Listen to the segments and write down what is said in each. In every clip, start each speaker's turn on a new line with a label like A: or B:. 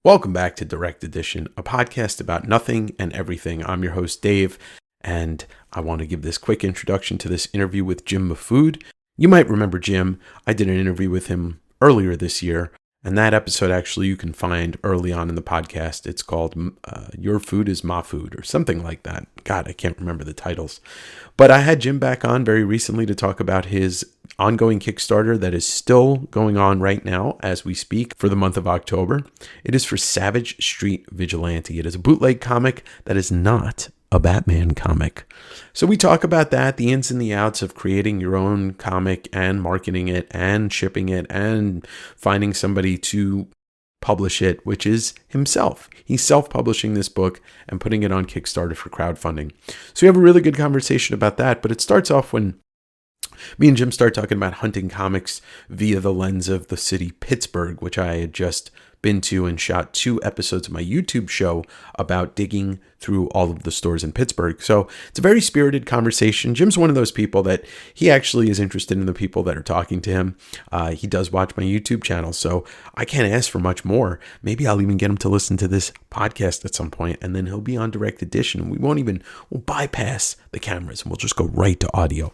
A: Welcome back to Direct Edition, a podcast about nothing and everything. I'm your host, Dave, and I want to give this quick introduction to this interview with Jim Mahfood. You might remember Jim. I did an interview with him earlier this year, and that episode actually you can find early on in the podcast. It's called Your Food is Mahfood or something like that. God, I can't remember the titles. But I had Jim back on very recently to talk about his ongoing Kickstarter that is still going on right now as we speak for the month of October. It is for Savage Street Vigilante. It is a bootleg comic that is not a Batman comic. So we talk about that, the ins and the outs of creating your own comic and marketing it and shipping it and finding somebody to publish it, which is himself. He's self-publishing this book and putting it on Kickstarter for crowdfunding. So we have a really good conversation about that, but it starts off when me and Jim start talking about hunting comics via the lens of the city Pittsburgh, which I had just been to and shot 2 episodes of my YouTube show about digging through all of the stores in Pittsburgh. So it's a very spirited conversation. Jim's one of those people that he actually is interested in the people that are talking to him. He does watch my YouTube channel, so I can't ask for much more. Maybe I'll even get him to listen to this podcast at some point, and then he'll be on Direct Edition. We'll bypass the cameras and we'll just go right to audio.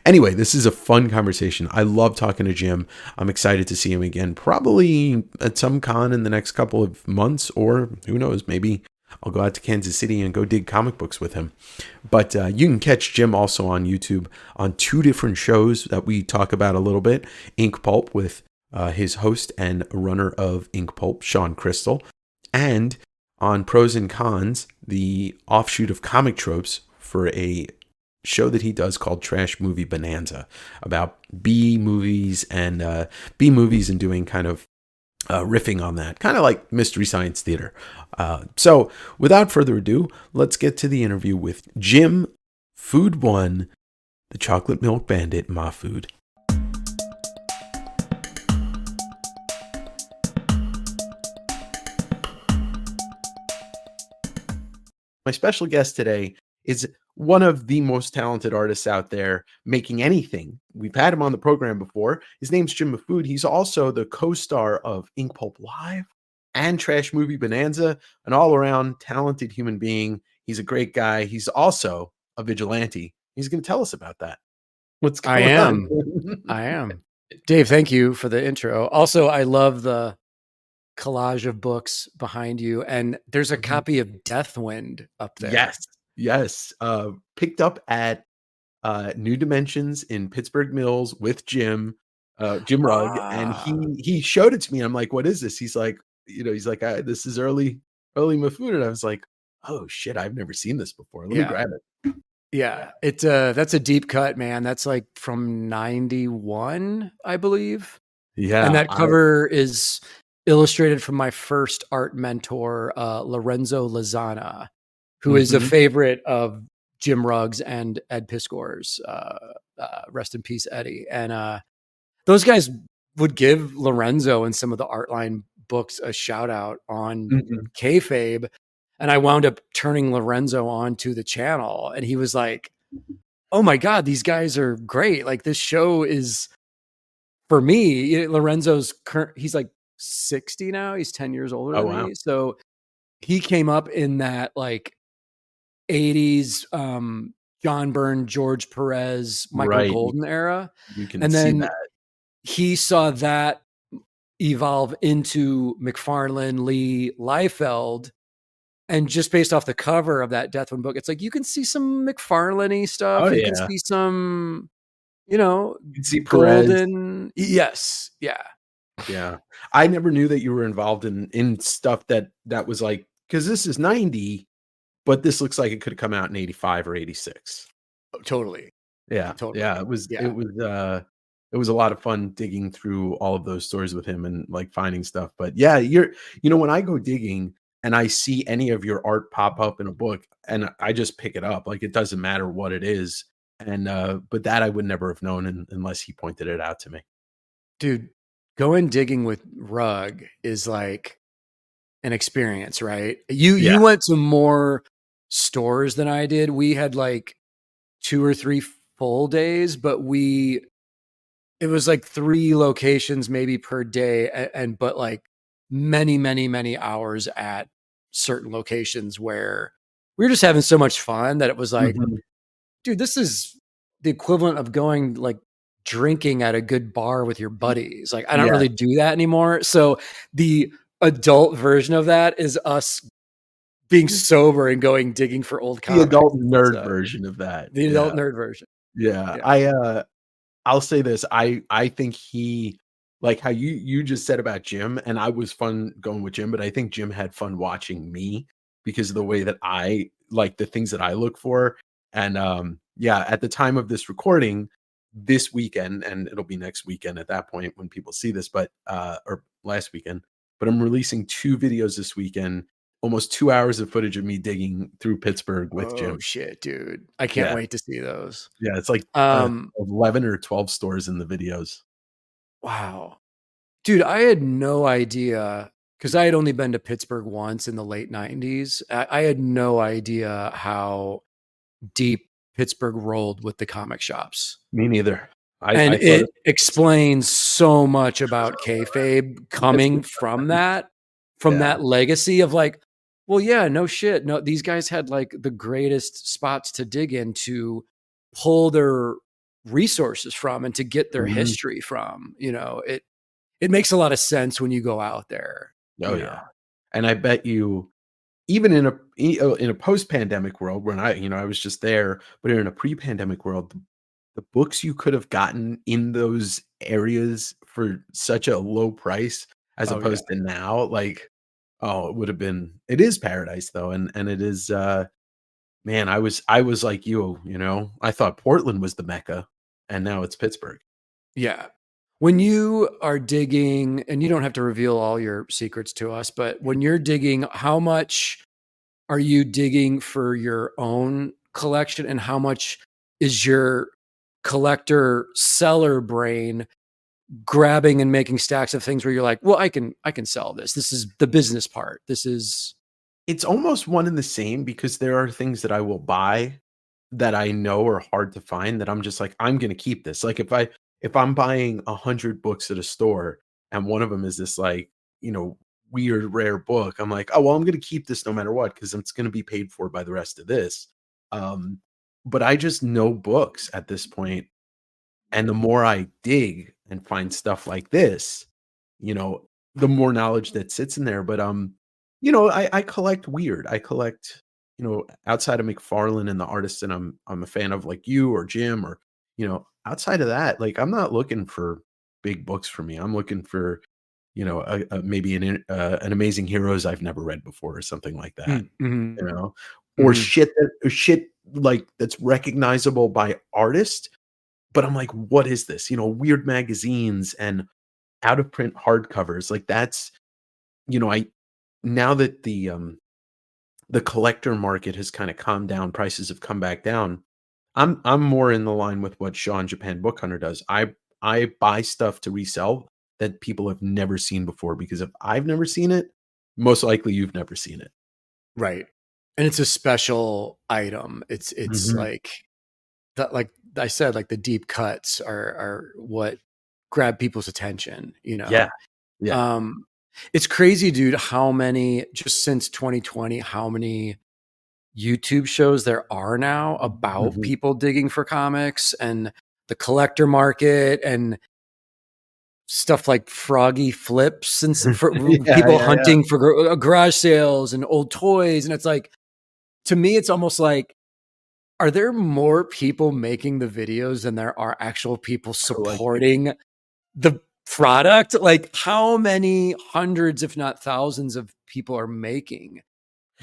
A: Anyway, this is a fun conversation. I love talking to Jim. I'm excited to see him again, probably at some con in the next couple of months, or who knows, maybe I'll go out to Kansas City and go dig comic books with him. But you can catch Jim also on YouTube on 2 different shows that we talk about a little bit. Ink Pulp with his host and runner of Ink Pulp, Sean Crystal, and on Pros and Cons, the offshoot of Comic Tropes, for a show that he does called Trash Movie Bonanza, about B movies and doing kind of riffing on that, kind of like Mystery Science Theater. So without further ado, let's get to the interview with Jim Food One, the Chocolate Milk Bandit Mahfood. My special guest today is one of the most talented artists out there making anything. We've had him on the program before. His name's Jim Mahfood. He's also the co-star of Ink Pulp Live and Trash Movie Bonanza, an all-around talented human being. He's a great guy. He's also a vigilante. He's going to tell us about that. What's going on?
B: I am. Dave, thank you for the intro. Also, I love the collage of books behind you, and there's a copy of Deathwind up there.
A: Yes. Picked up at New Dimensions in Pittsburgh Mills with Jim Rugg, and he showed it to me. I'm like, what is this? He's like, this is early Mahfood, and I was like, oh shit, I've never seen this before. Let me grab it.
B: Yeah, that's a deep cut, man. That's like from 91, I believe.
A: Yeah,
B: and that cover is illustrated from my first art mentor, Lorenzo Lozana, who is a favorite of Jim Rugg's and Ed Piskor's. Rest in peace, Eddie. And those guys would give Lorenzo and some of the Artline books a shout out on Kayfabe. And I wound up turning Lorenzo on to the channel, and he was like, oh my God, these guys are great. Like, this show is, for me, Lorenzo's he's like 60 now. He's 10 years older than me. So he came up in that like 80s John Byrne, George Perez, Michael Golden era.
A: You can
B: and
A: see
B: then
A: that.
B: He saw that evolve into McFarlane, Lee, Liefeld. And just based off the cover of that Deathwind book, it's like you can see some McFarlane-y stuff. You can see some, you can see Golden. Perez. Yes. Yeah.
A: Yeah. I never knew that you were involved in stuff that was like, because this is 90, but this looks like it could have come out in 85 or 86.
B: Oh, totally.
A: Yeah.
B: Totally.
A: Yeah. It was a lot of fun digging through all of those stories with him and like finding stuff. But yeah, when I go digging and I see any of your art pop up in a book, and I just pick it up, like it doesn't matter what it is. And but that I would never have known unless he pointed it out to me.
B: Dude, going digging with Rugg is like an experience, right? You went to more stores than I did. We had like 2 or 3 full days, but it was like 3 locations maybe per day, but like many, many, many hours at certain locations where we were just having so much fun that it was like, dude, this is the equivalent of going like drinking at a good bar with your buddies. Like, I don't
A: Yeah.
B: really do that anymore. So the adult version of that is us being sober and going digging for old
A: The
B: comics.
A: adult nerd version of that.
B: The adult nerd version.
A: Yeah.
B: Yeah.
A: I'll say this. I think he, like how you just said about Jim, and I was fun going with Jim, but I think Jim had fun watching me because of the way that I like the things that I look for. And yeah, at the time of this recording, this weekend, and it'll be next weekend at that point when people see this, but or last weekend, but I'm releasing 2 videos this weekend, almost 2 hours of footage of me digging through Pittsburgh with
B: Oh
A: Jim.
B: shit, dude. I can't
A: Yeah.
B: wait to see those.
A: Yeah, it's like 11 or 12 stores in the videos.
B: Wow. Dude, I had no idea because I had only been to Pittsburgh once in the late 90s. I had no idea how deep Pittsburgh rolled with the comic shops.
A: Me neither.
B: And
A: I thought
B: it explains so much about kayfabe coming from that legacy of like, well, yeah, no shit. No, these guys had like the greatest spots to dig in to pull their resources from and to get their history from. You know, it makes a lot of sense when you go out there.
A: Oh,
B: you
A: yeah.
B: know?
A: And I bet you even in a post-pandemic world when I was just there, but in a pre-pandemic world, the books you could have gotten in those areas for such a low price as
B: Oh, yeah.
A: opposed to now, like, oh, it is paradise though. And it is, man, I was like I thought Portland was the Mecca and now it's Pittsburgh.
B: Yeah. When you are digging, and you don't have to reveal all your secrets to us, but when you're digging, how much are you digging for your own collection and how much is your collector seller brain grabbing and making stacks of things where you're like, well, I can sell this. This is the business part. This is
A: It's almost one and the same because there are things that I will buy that I know are hard to find that I'm just like, I'm gonna keep this. Like if I'm buying 100 books at a store and one of them is this like, weird rare book, I'm like, oh well, I'm gonna keep this no matter what, because it's gonna be paid for by the rest of this. Um, but I just know books at this point, and the more I dig and find stuff like this, you know, the more knowledge that sits in there. But I collect weird. I collect, outside of McFarlane and the artists, and I'm a fan of like you or Jim or, outside of that, like I'm not looking for big books for me. I'm looking for, maybe an Amazing Heroes I've never read before or something like that,
B: mm-hmm.
A: or shit like that's recognizable by artists. But I'm like, what is this? Weird magazines and out of print hardcovers. Like that's, I now that the collector market has kind of calmed down, prices have come back down. I'm more in the line with what Shaw and Japan Book Hunter does. I buy stuff to resell that people have never seen before, because if I've never seen it, most likely you've never seen it.
B: right. And it's a special item. It's like that, like I said, like the deep cuts are what grab people's attention,
A: Yeah. Yeah.
B: It's crazy, dude, how many, just since 2020, how many YouTube shows there are now about people digging for comics and the collector market and stuff like Froggy Flips and for people hunting for garage sales and old toys. And it's like, to me, it's almost like, are there more people making the videos than there are actual people supporting the product? Like, how many hundreds, if not thousands, of people are making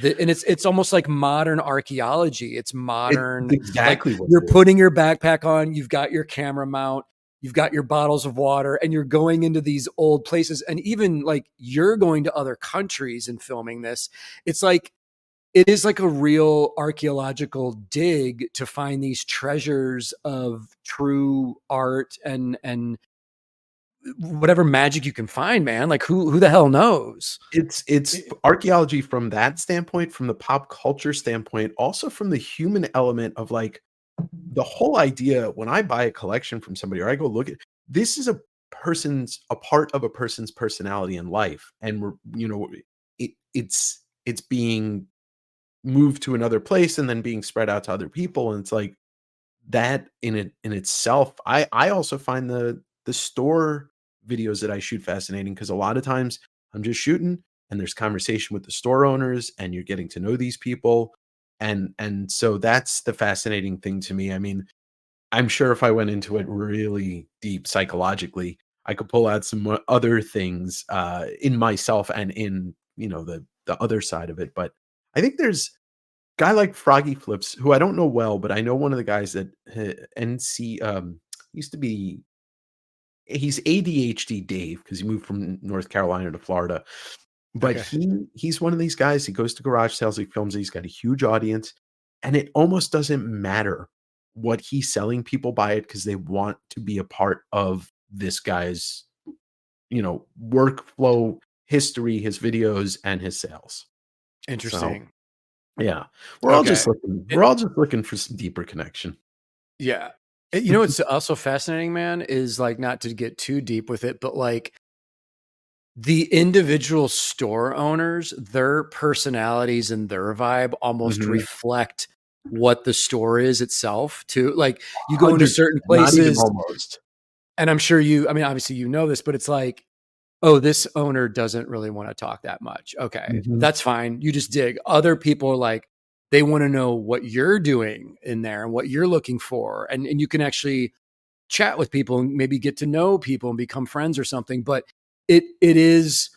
B: and it's almost like modern archaeology. It's modern.
A: It's exactly
B: like
A: what
B: you're putting your backpack on, you've got your camera mount, you've got your bottles of water, and you're going into these old places. And even like you're going to other countries and filming this. It's like, it is like a real archaeological dig to find these treasures of true art and whatever magic you can find, man. Like who the hell knows?
A: It's archaeology from that standpoint, from the pop culture standpoint, also from the human element of like the whole idea when I buy a collection from somebody or I go look at this is a part of a person's personality in life, and it's being moved to another place and then being spread out to other people, and it's like that in itself. I also find the store videos that I shoot fascinating, because a lot of times I'm just shooting and there's conversation with the store owners and you're getting to know these people, and so that's the fascinating thing to me. I mean, I'm sure if I went into it really deep psychologically, I could pull out some other things in myself and in, the other side of it. But I think there's a guy like Froggy Flips, who I don't know well, but I know one of the guys that NC used to be. He's ADHD Dave, because he moved from North Carolina to Florida. But
B: Okay.
A: he's one of these guys. He goes to garage sales, he films it, he's got a huge audience, and it almost doesn't matter what he's selling. People buy it because they want to be a part of this guy's, workflow, history, his videos, and his sales. So,
B: Interesting.
A: yeah,
B: Okay.
A: we're all just looking for some deeper connection.
B: Yeah. You know what's also fascinating, man, is like, not to get too deep with it, but like the individual store owners, their personalities and their vibe almost
A: Mhm.
B: reflect what the store is itself too. Like you go into
A: 100%,
B: certain
A: not even
B: places,
A: almost.
B: and I'm sure I mean, obviously you know this, but it's like, oh, this owner doesn't really want to talk that much. Okay,
A: Mhm.
B: that's fine. You just dig. Other people are like, they want to know what you're doing in there and what you're looking for. And you can actually chat with people and maybe get to know people and become friends or something. But it is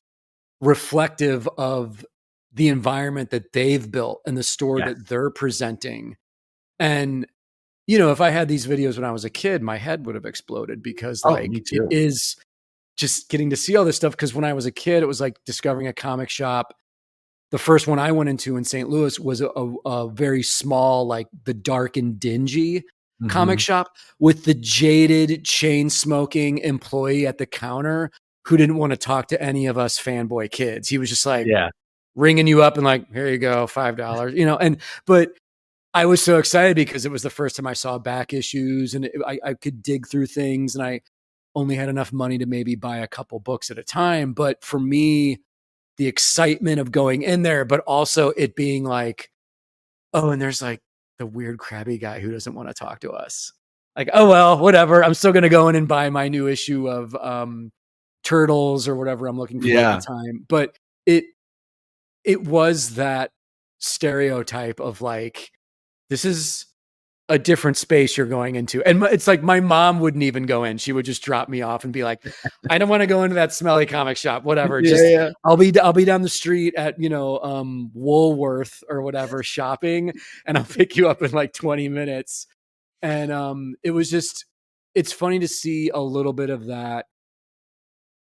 B: reflective of the environment that they've built and the store
A: Yes.
B: that they're presenting. And if I had these videos when I was a kid, my head would have exploded, because
A: Oh, me
B: like it
A: too.
B: is just getting to see all this stuff. Because when I was a kid, it was like discovering a comic shop. The first one I went into in St. Louis was a very small, like the dark and dingy comic
A: Mhm.
B: shop with the jaded chain smoking employee at the counter who didn't want to talk to any of us fanboy kids. He was just like
A: Yeah.
B: ringing you up and like, here you go, $5, but I was so excited because it was the first time I saw back issues, and I could dig through things, and I only had enough money to maybe buy a couple books at a time. But for me, the excitement of going in there, but also it being like, oh, and there's like the weird crabby guy who doesn't want to talk to us. Like, oh well, whatever. I'm still gonna go in and buy my new issue of Turtles or whatever I'm looking for at the
A: Yeah.
B: time. But it it was that stereotype of like, this is a different space you're going into. And it's like my mom wouldn't even go in. She would just drop me off and be like, I don't want to go into that smelly comic shop, whatever.
A: Yeah,
B: Just
A: yeah.
B: I'll be down the street at, Woolworth or whatever shopping, and I'll pick you up in like 20 minutes. And it was just, it's funny to see a little bit of that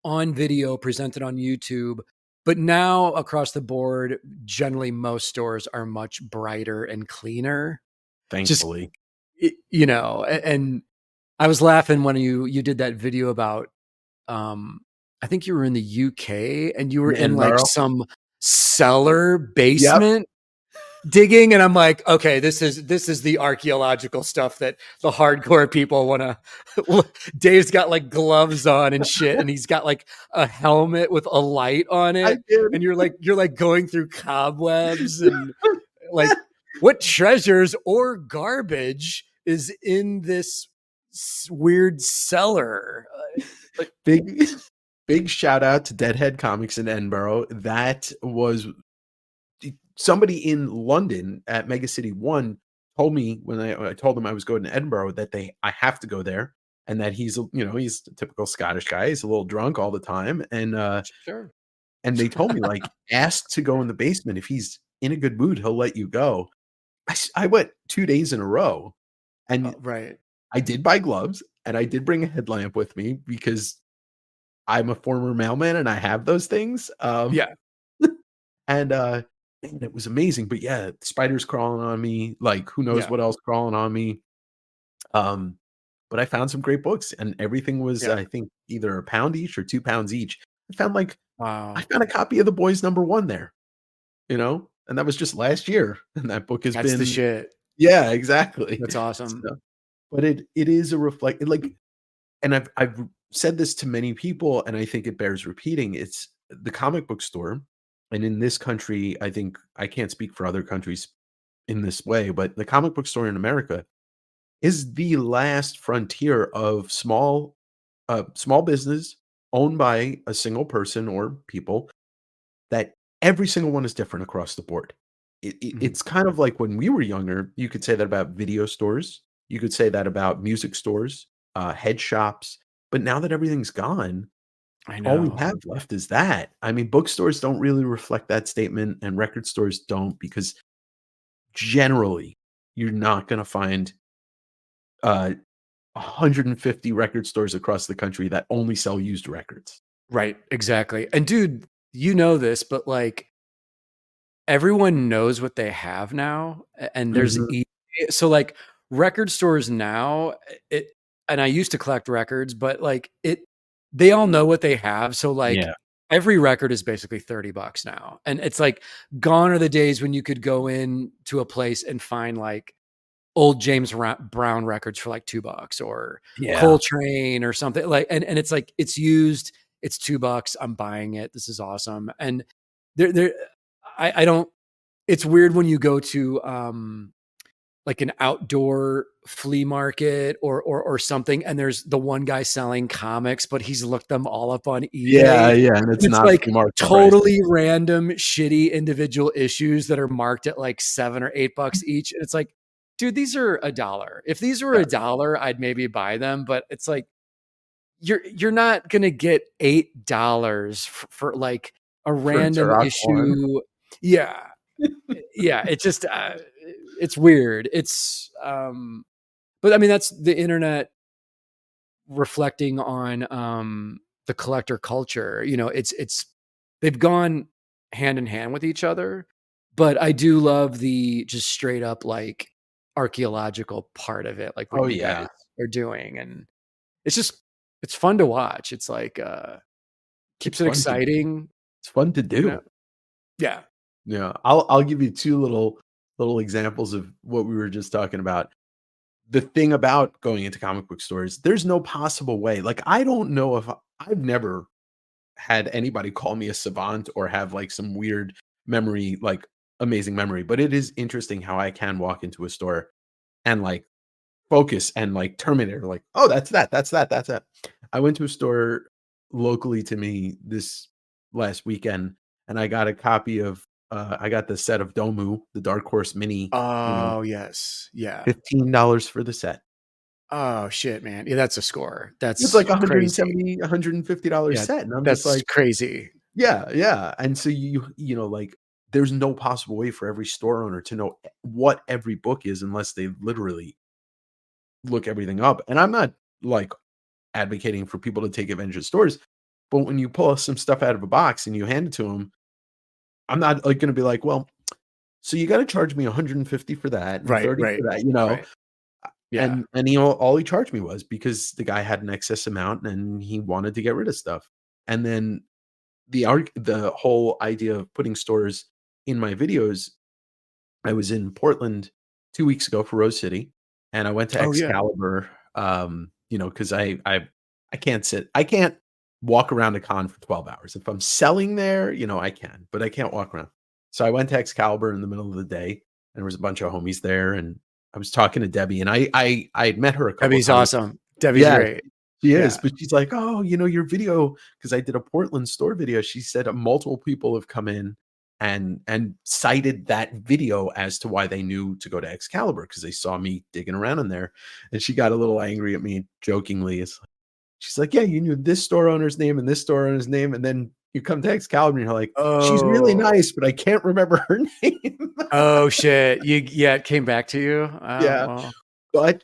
B: on video presented on YouTube. But now across the board, generally most stores are much brighter and cleaner. Just
A: Thankfully.
B: and I was laughing when you did that video about, I think you were in the UK and you were
A: In
B: in like
A: Edinburgh?
B: some cellar
A: Yep.
B: basement digging, and I'm like, okay, this is the archaeological stuff that the hardcore people want to. Dave's got like gloves on and shit, and he's got like a helmet with a light on
A: I
B: it,
A: did.
B: and you're like going through cobwebs and like, what treasures or garbage is in this weird cellar? Like,
A: Big big shout out to Deadhead Comics in Edinburgh. That was somebody in London at Mega City 1 told me when I told them I was going to Edinburgh that I have to go there, and that he's a typical Scottish guy. He's a little drunk all the time,
B: sure.
A: and they told me, like, "Ask to go in the basement. If he's in a good mood, he'll let you go." I went 2 days in a row, and
B: Right.
A: I did buy gloves, and I did bring a headlamp with me because I'm a former mailman and I have those things,
B: Yeah.
A: and, man, it was amazing. But yeah, spiders crawling on me, like, who knows
B: Yeah.
A: what else crawling on me, um, but I found some great books, and everything was,
B: Yeah.
A: I think, either a pound each or 2 pounds each. I
B: Wow.
A: found a copy of The Boys Number 1 there, and that was just last year, and that book has
B: That's the
A: been.
B: shit.
A: Yeah, exactly.
B: That's awesome.
A: So, but it is a reflect like, and I've said this to many people, and I think it bears repeating. It's the comic book store, and in this country, I think I can't speak for other countries in this way, but the comic book store in America is the last frontier of small business owned by a single person or people that every single one is different across the board.
B: Mhm.
A: It's kind of like when we were younger, you could say that about video stores, you could say that about music stores, head shops, but now that everything's gone,
B: I
A: all we
B: know.
A: have left is that. I mean, bookstores don't really reflect that statement, and record stores don't because generally, you're not gonna find, uh, 150 record stores across the country that only sell used records.
B: Right, exactly. And dude, you know this, but like everyone knows what they have now, and there's
A: Mhm.
B: so like record stores now, it and I used to collect records, but like they all know what they have. So like
A: Yeah.
B: every record is basically $30 now. And it's like gone are the days when you could go in to a place and find like old Brown records for like $2 or
A: Yeah.
B: Coltrane or something like, and it's like, it's used, it's $2. I'm buying it. This is awesome. And there, I don't, it's weird when you go to, like an outdoor flea market or something, and there's the one guy selling comics, but he's looked them all up on
A: Yeah,
B: eBay.
A: yeah, and
B: And
A: it's
B: it's
A: not
B: like
A: flea market prices.
B: totally random, shitty individual issues that are marked at like $7 or $8 each. And it's like, dude, these are $1. If these were
A: Yeah,
B: $1, I'd maybe buy them. But it's like you're not gonna get $8 for like a
A: for a
B: random
A: Turok one.
B: issue. Yeah. Yeah, it just it's weird. But I mean that's the internet reflecting on the collector culture. You know, it's they've gone hand in hand with each other, but I do love the just straight up like archaeological part of it, like what
A: Oh,
B: you guys
A: yeah.
B: are doing. And it's just it's fun to watch. It's like
A: It's
B: keeps it
A: fun to
B: exciting,
A: it's fun to
B: you know?
A: do.
B: Yeah.
A: Yeah. I'll give you 2 little examples of what we were just talking about. The thing about going into comic book stores, there's no possible way. Like, I don't know if I've never had anybody call me a savant or have, like, some weird memory, like, amazing memory, but it is interesting how I can walk into a store and, like, focus and, like, Terminator, like, "Oh, that's that, that's that, that's that." I went to a store locally to me this last weekend, and I got a copy of, I got the set of Domu, the Dark Horse mini,
B: Oh, yes. Yeah.
A: $15 for the set.
B: Oh, shit, man. Yeah, that's a score.
A: It's
B: That's
A: like a
B: crazy.
A: $150
B: Yeah,
A: set, and I'm just
B: that's
A: like,
B: crazy.
A: yeah, yeah, and so like, there's no possible way for every store owner to know what every book is unless they literally look everything up, and I'm not, like, advocating for people to take advantage of stores, but when you pull some stuff out of a box and you hand it to them, I'm not, like, gonna be like, "Well, so you gotta charge me 150 for that and
B: Right,
A: 30
B: right,
A: for that," you know?
B: right. Yeah.
A: And you know, all he charged me was because the guy had an excess amount and he wanted to get rid of stuff. And then the whole idea of putting stores in my videos, I was in Portland 2 weeks ago for Rose City, and I went to
B: Oh, yeah.
A: Excalibur, because I can't walk around a con for 12 hours. If I'm selling there, I can, but I can't walk around. So I went to Excalibur in the middle of the day, and there was a bunch of homies there, and I was talking to Debbie, and I had met her a couple of
B: Debbie's
A: times.
B: awesome. Debbie's
A: Yeah,
B: great.
A: she is,
B: Yeah.
A: but she's like, "Oh, your video," because I did a Portland store video. She said multiple people have come in and cited that video as to why they knew to go to Excalibur because they saw me digging around in there, and she got a little angry at me jokingly. She's like, "Yeah, you knew this store owner's name and this store owner's name, and then you come to Excalibur and you're like, she's really
B: Oh.
A: nice, but I can't remember her name."
B: Oh, shit. Yeah, it came back to you? Oh,
A: Yeah.
B: well.
A: But,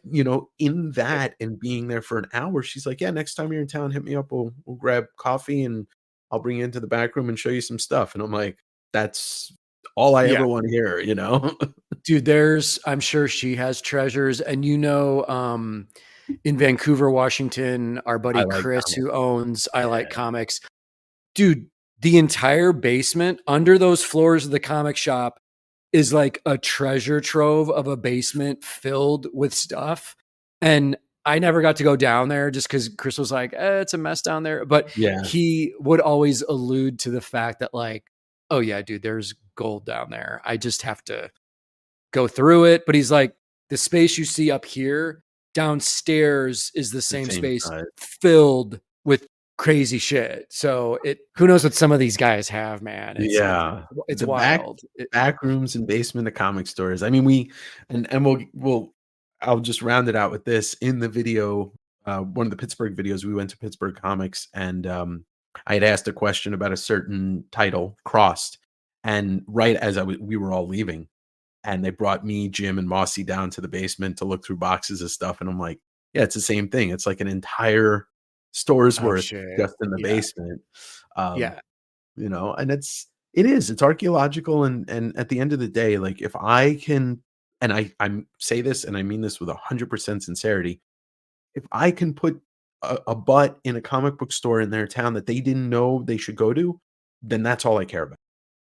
A: in that and being there for an hour, she's like, "Yeah, next time you're in town, hit me up. We'll grab coffee and I'll bring you into the back room and show you some stuff." And I'm like, "That's all I
B: Yeah.
A: ever want to hear," you know?
B: Dude, I'm sure she has treasures. And in Vancouver, Washington, our
A: I
B: buddy
A: like
B: Chris,
A: comics.
B: who owns I Like
A: Yeah.
B: Comics, dude, the entire basement under those floors of the comic shop is like a treasure trove of a basement filled with stuff. And I never got to go down there just because Chris was like, it's a mess down there. But
A: Yeah.
B: he would always allude to the fact that like, oh yeah, dude, there's gold down there. I just have to go through it. But he's like, the space you see up here downstairs is the same space
A: size.
B: filled with crazy shit. So who knows what some of these guys have, man. It's
A: Yeah.
B: it's
A: The
B: wild.
A: back rooms and basement of comic stores. I mean, we'll I'll just round it out with this. In the video, one of the Pittsburgh videos, we went to Pittsburgh Comics, and I had asked a question about a certain title, Crossed, and right as we were all leaving, and they brought me, Jim, and Mossy down to the basement to look through boxes of stuff, and I'm like, yeah, it's the same thing. It's like an entire store's
B: Oh
A: worth
B: shit.
A: just in the
B: Yeah.
A: basement.
B: Yeah.
A: And it's archaeological, and at the end of the day, like if I can, and I say this and I mean this with 100% sincerity, if I can put a butt in a comic book store in their town that they didn't know they should go to, then that's all I care about.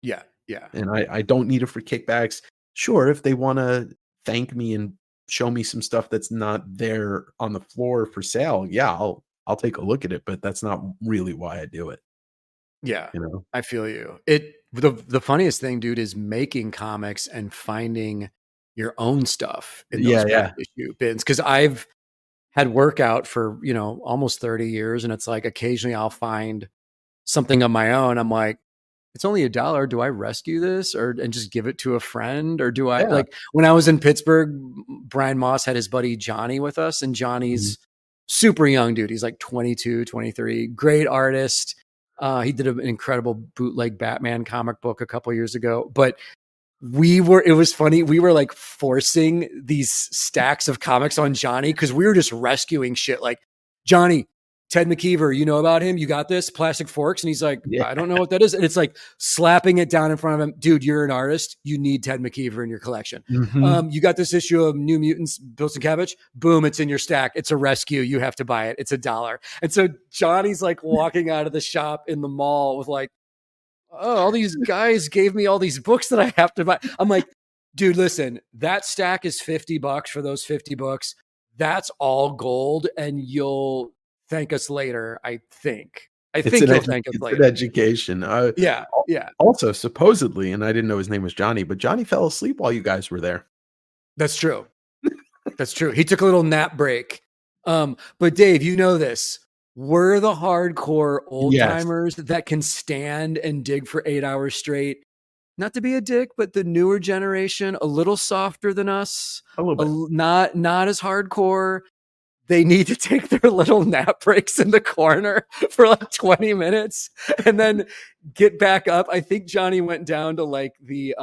B: Yeah. Yeah.
A: And I don't need it for kickbacks. Sure, if they want to thank me and show me some stuff that's not there on the floor for sale, yeah, I'll take a look at it, but that's not really why I do it.
B: Yeah,
A: You know?
B: I feel you. The funniest thing, dude, is making comics and finding your own stuff in those
A: Yeah.
B: back issue bins. Because I've had workout for almost 30 years, and it's like occasionally I'll find something on my own. I'm like, it's only $1. Do I rescue this and just give it to a friend, or do I
A: Yeah.
B: like when I was in Pittsburgh? Brian Moss had his buddy Johnny with us, and
A: Mhm.
B: Johnny's super young dude. He's like 22, 23, great artist. He did an incredible bootleg Batman comic book a couple years ago, but it was funny. We were like forcing these stacks of comics on Johnny because we were just rescuing shit. Like, Johnny, Ted McKeever, you know about him? You got this? Plastic Forks? And he's like,
A: Yeah.
B: I don't know what that is. And it's like slapping it down in front of him. Dude, you're an artist. You need Ted McKeever in your collection.
A: Mhm.
B: You got this issue of New Mutants, Bills and Cabbage? Boom, it's in your stack. It's a rescue. You have to buy it. It's $1. And so Johnny's like walking out of the shop in the mall with like, oh, all these guys gave me all these books that I have to buy. I'm like, dude, listen, that stack is $50 for those 50 books. That's all gold, and you'll thank us later, I think. I think you'll thank us
A: It's an
B: later.
A: education.
B: Yeah, yeah.
A: Also, supposedly, and I didn't know his name was Johnny, but Johnny fell asleep while you guys were there.
B: That's true. That's true. He took a little nap break. But Dave, you know this. We're the hardcore old timers that can stand and dig for 8 hours straight. Not to be a dick, but the newer generation, a little softer than us,
A: A little bit.
B: not as hardcore. They need to take their little nap breaks in the corner for like 20 minutes and then get back up. I think Johnny went down to like the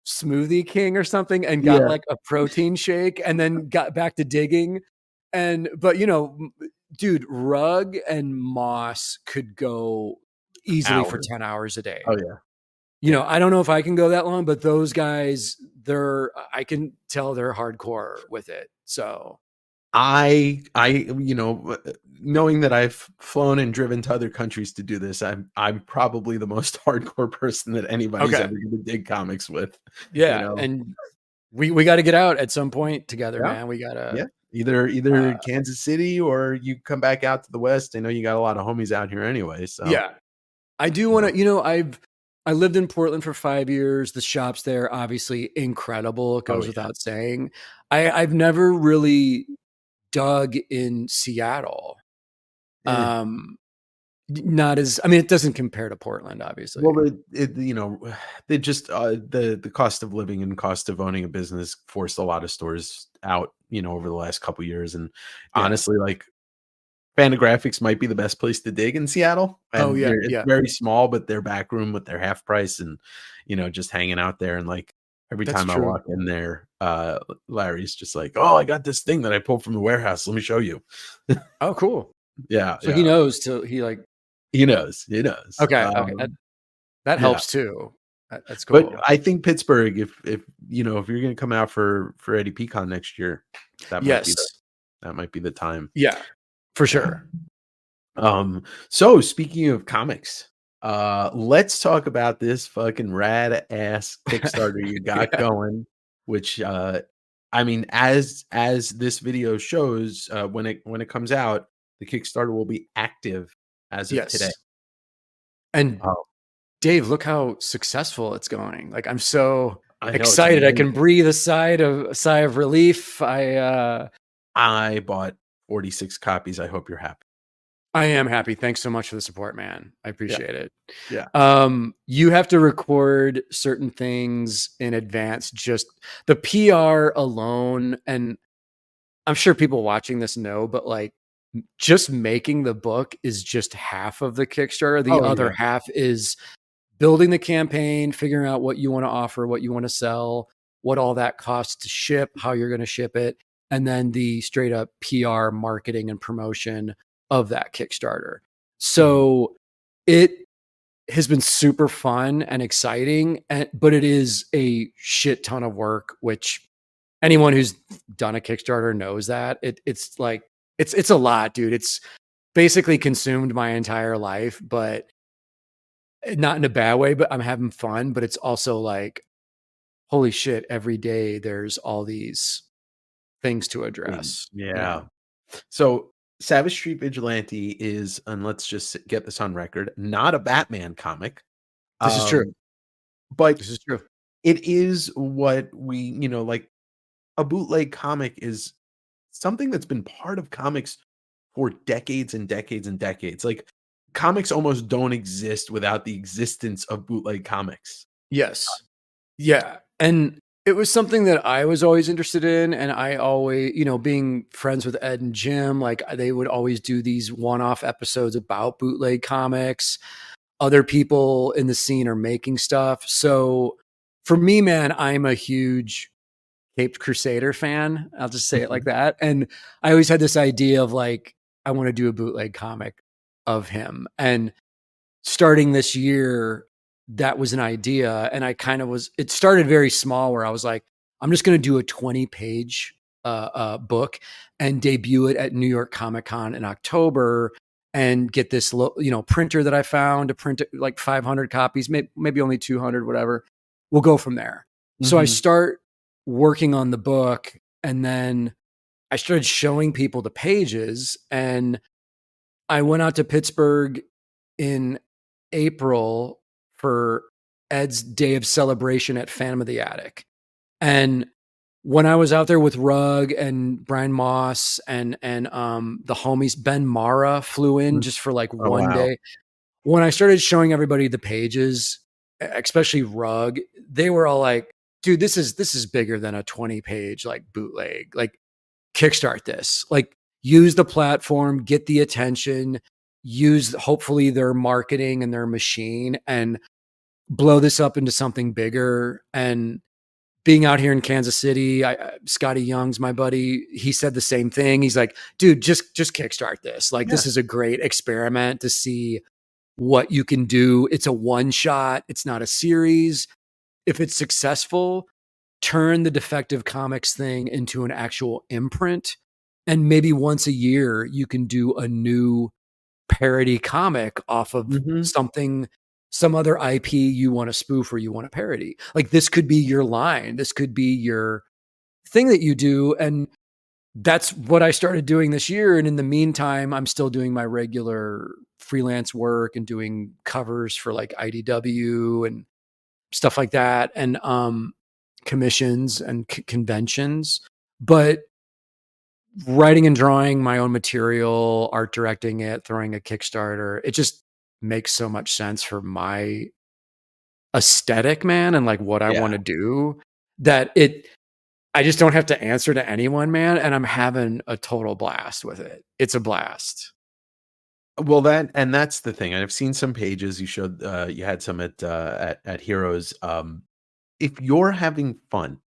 B: Smoothie King or something and got like a protein shake and then got back to digging. But dude, Rugg and Moss could go easily for 10 hours a day.
A: Oh yeah.
B: I don't know if I can go that long, but those guys, I can tell they're hardcore with it. So
A: I knowing that I've flown and driven to other countries to do this, I'm probably the most hardcore person that anybody's ever going to dig comics with.
B: Yeah, and we got to get out at some point together, man. We gotta
A: either Kansas City or you come back out to the West. I know you got a lot of homies out here anyway. So
B: yeah, I do want to. I lived in Portland for 5 years. The shops there, obviously incredible. It goes without saying. I've never really dug in Seattle. Not as, I mean, it doesn't compare to Portland, obviously.
A: Well, they just the cost of living and cost of owning a business forced a lot of stores out, over the last couple years. And honestly, like Fantagraphics might be the best place to dig in Seattle. And it's very small, but their back room with their half price and just hanging out there. And like every time I walk in there, Larry's just like, "Oh, I got this thing that I pulled from the warehouse. Let me show you."
B: Oh, cool.
A: Yeah.
B: So he knows
A: He knows.
B: Okay. That helps too. That's cool.
A: But I think Pittsburgh, if you're going to come out for Eddie Pecan next year, that might be the time.
B: Yeah, for sure.
A: So speaking of comics, let's talk about this fucking rad ass Kickstarter you got going, which I mean, as this video shows, when it comes out, the Kickstarter will be active as of today.
B: Yes. And
A: Oh,
B: Dave, look how successful it's going. Like, I'm so
A: I know, it's
B: excited. I
A: amazing.
B: can breathe a sigh of relief.
A: I bought 46 copies. I hope you're happy.
B: I am happy. Thanks so much for the support, man. I
A: Yeah,
B: appreciate it.
A: yeah.
B: You have to record certain things in advance, just the PR alone. And I'm sure people watching this know, but like, just making the book is just half of the Kickstarter. The
A: Oh,
B: other
A: yeah.
B: half is building the campaign, figuring out what you want to offer, what you want to sell, what all that costs to ship, how you're going to ship it, and then the straight up PR, marketing, and promotion of that Kickstarter.
A: Mhm.
B: So it has been super fun and exciting, but it is a shit ton of work, which anyone who's done a Kickstarter knows that. It's like it's a lot, dude. It's basically consumed my entire life, but not in a bad way, but I'm having fun. But it's also like, holy shit, every day there's all these things to address.
A: Yeah.
B: Yeah.
A: So, Savage Street Vigilante is, and let's just get this on record, not a Batman comic.
B: This is true.
A: Um, but
B: This is true.
A: it is what we, like a bootleg comic is something that's been part of comics for decades and decades and decades. Like, comics almost don't exist without the existence of bootleg comics.
B: Yes. Yeah. And it was something that I was always interested in. And I always, being friends with Ed and Jim, like they would always do these one off episodes about bootleg comics. Other people in the scene are making stuff. So for me, man, I'm a huge Caped Crusader fan. I'll just say it like
A: Mhm.
B: that. And I always had this idea of like, I want to do a bootleg comic of him. And starting this year, that was an idea. And I kind of it started very small where I was like, I'm just going to do a 20-page book and debut it at New York Comic Con in October and get this, printer that I found to print like 500 copies, maybe only 200, whatever. We'll go from there. So I
A: Mhm.
B: start working on the book, and then I started showing people the pages, and I went out to Pittsburgh in April for Ed's day of celebration at Phantom of the Attic. And when I was out there with Rug and Brian Moss and the homies, Ben Mara flew in
A: Mhm.
B: just for like
A: Oh,
B: one
A: wow.
B: day. When I started showing everybody the pages, especially Rug, they were all like, dude, this is bigger than a 20-page like bootleg. Like, kickstart this. Like, use the platform, get the attention, use hopefully their marketing and their machine, and blow this up into something bigger. And being out here in Kansas City, Scotty Young's my buddy. He said the same thing. He's like, dude, just kickstart this. Like,
A: Yeah.
B: this is a great experiment to see what you can do. It's a one shot. It's not a series. If it's successful, turn the Defective Comics thing into an actual imprint. And maybe once a year, you can do a new parody comic off of
A: Mhm.
B: some other IP you want to spoof or you want to parody. Like, this could be your line. This could be your thing that you do. And that's what I started doing this year. And in the meantime, I'm still doing my regular freelance work and doing covers for like IDW and stuff like that. And commissions and conventions, but writing and drawing my own material, art directing it, throwing a Kickstarter, it just makes so much sense for my aesthetic, man, and like what I
A: Yeah.
B: want to do, that I just don't have to answer to anyone, man, and I'm having a total blast with it. It's a blast.
A: Well, that's the thing. I've seen some pages you showed, you had some at Heroes. If you're having fun,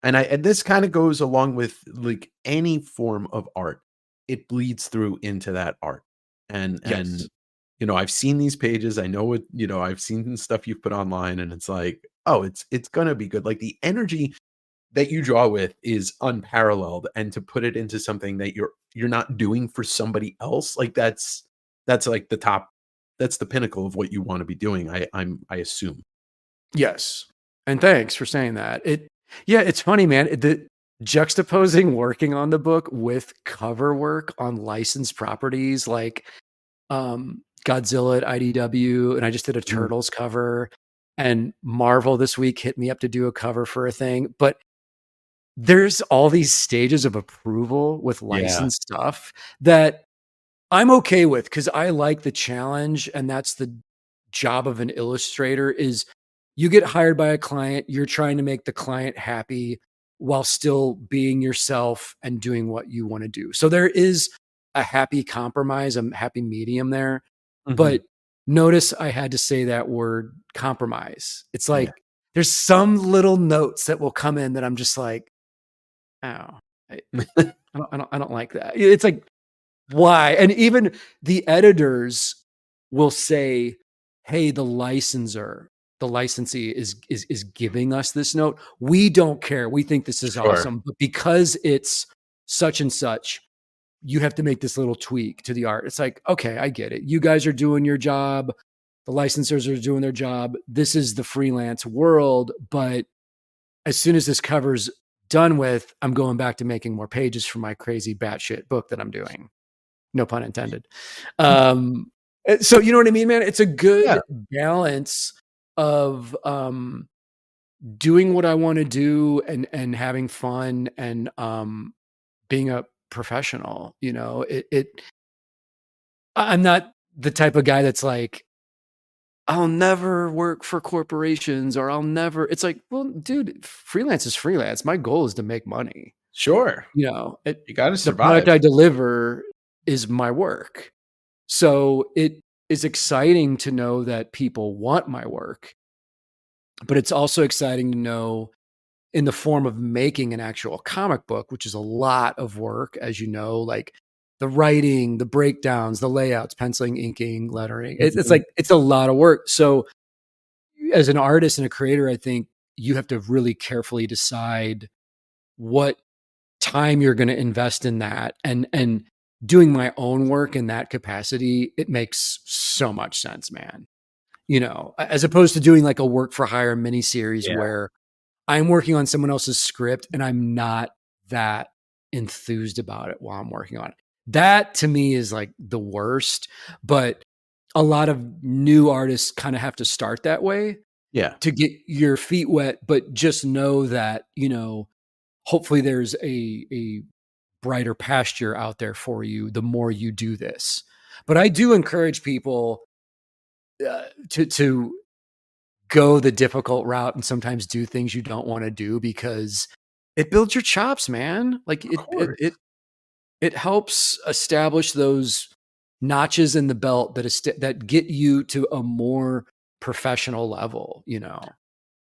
A: and this kind of goes along with like any form of art, it bleeds through into that art. And
B: Yes.
A: I've seen these pages. I know what, I've seen stuff you've put online, and it's like, oh, it's gonna be good. Like, the energy that you draw with is unparalleled, and to put it into something that you're not doing for somebody else, like that's like the top, that's the pinnacle of what you want to be doing. I assume.
B: Yes. And thanks for saying that. Yeah, it's funny, man. juxtaposing working on the book with cover work on licensed properties like Godzilla at IDW, and I just did a Turtles cover, and Marvel this week hit me up to do a cover for a thing. But there's all these stages of approval with licensed stuff that I'm okay with, because I like the challenge, and that's the job of an illustrator. Is you get hired by a client, you're trying to make the client happy while still being yourself and doing what you want to do. So there is a happy compromise, a happy medium there. But notice I had to say that word compromise. It's like there's some little notes that will come in that I'm just like, oh, I don't like that. It's like, why? And even the editors will say, hey, the licensee is giving us this note. We don't care. We think this is awesome. But because it's such and such, you have to make this little tweak to the art. It's like, okay, I get it. You guys are doing your job. The licensors are doing their job. This is the freelance world. But as soon as this cover's done with, I'm going back to making more pages for my crazy batshit book that I'm doing. No pun intended. So you know what I mean, man? It's a good balance of doing what I want to do and having fun and being a professional. You know, I'm not the type of guy that's like, I'll never work for corporations, or I'll never. It's like, well, dude, freelance is freelance. My goal is to make money.
A: Sure.
B: You know,
A: you got to survive.
B: The product I deliver is my work. So it is exciting to know that people want my work, but it's also exciting to know, in the form of making an actual comic book, which is a lot of work, as you know, like the writing, the breakdowns, the layouts, penciling, inking, lettering. It's like, it's a lot of work. So as an artist and a creator, I think you have to really carefully decide what time you're going to invest in that. And doing my own work in that capacity, it makes so much sense, man. You know, as opposed to doing like a work for hire miniseries where I'm working on someone else's script and I'm not that enthused about it while I'm working on it. That to me is like the worst. But a lot of new artists kind of have to start that way to get your feet wet. But just know that, you know, hopefully there's a brighter pasture out there for you the more you do this. But I do encourage people to go the difficult route and sometimes do things you don't want to do, because it builds your chops, man. Like it helps establish those notches in the belt that get you to a more professional level, you know.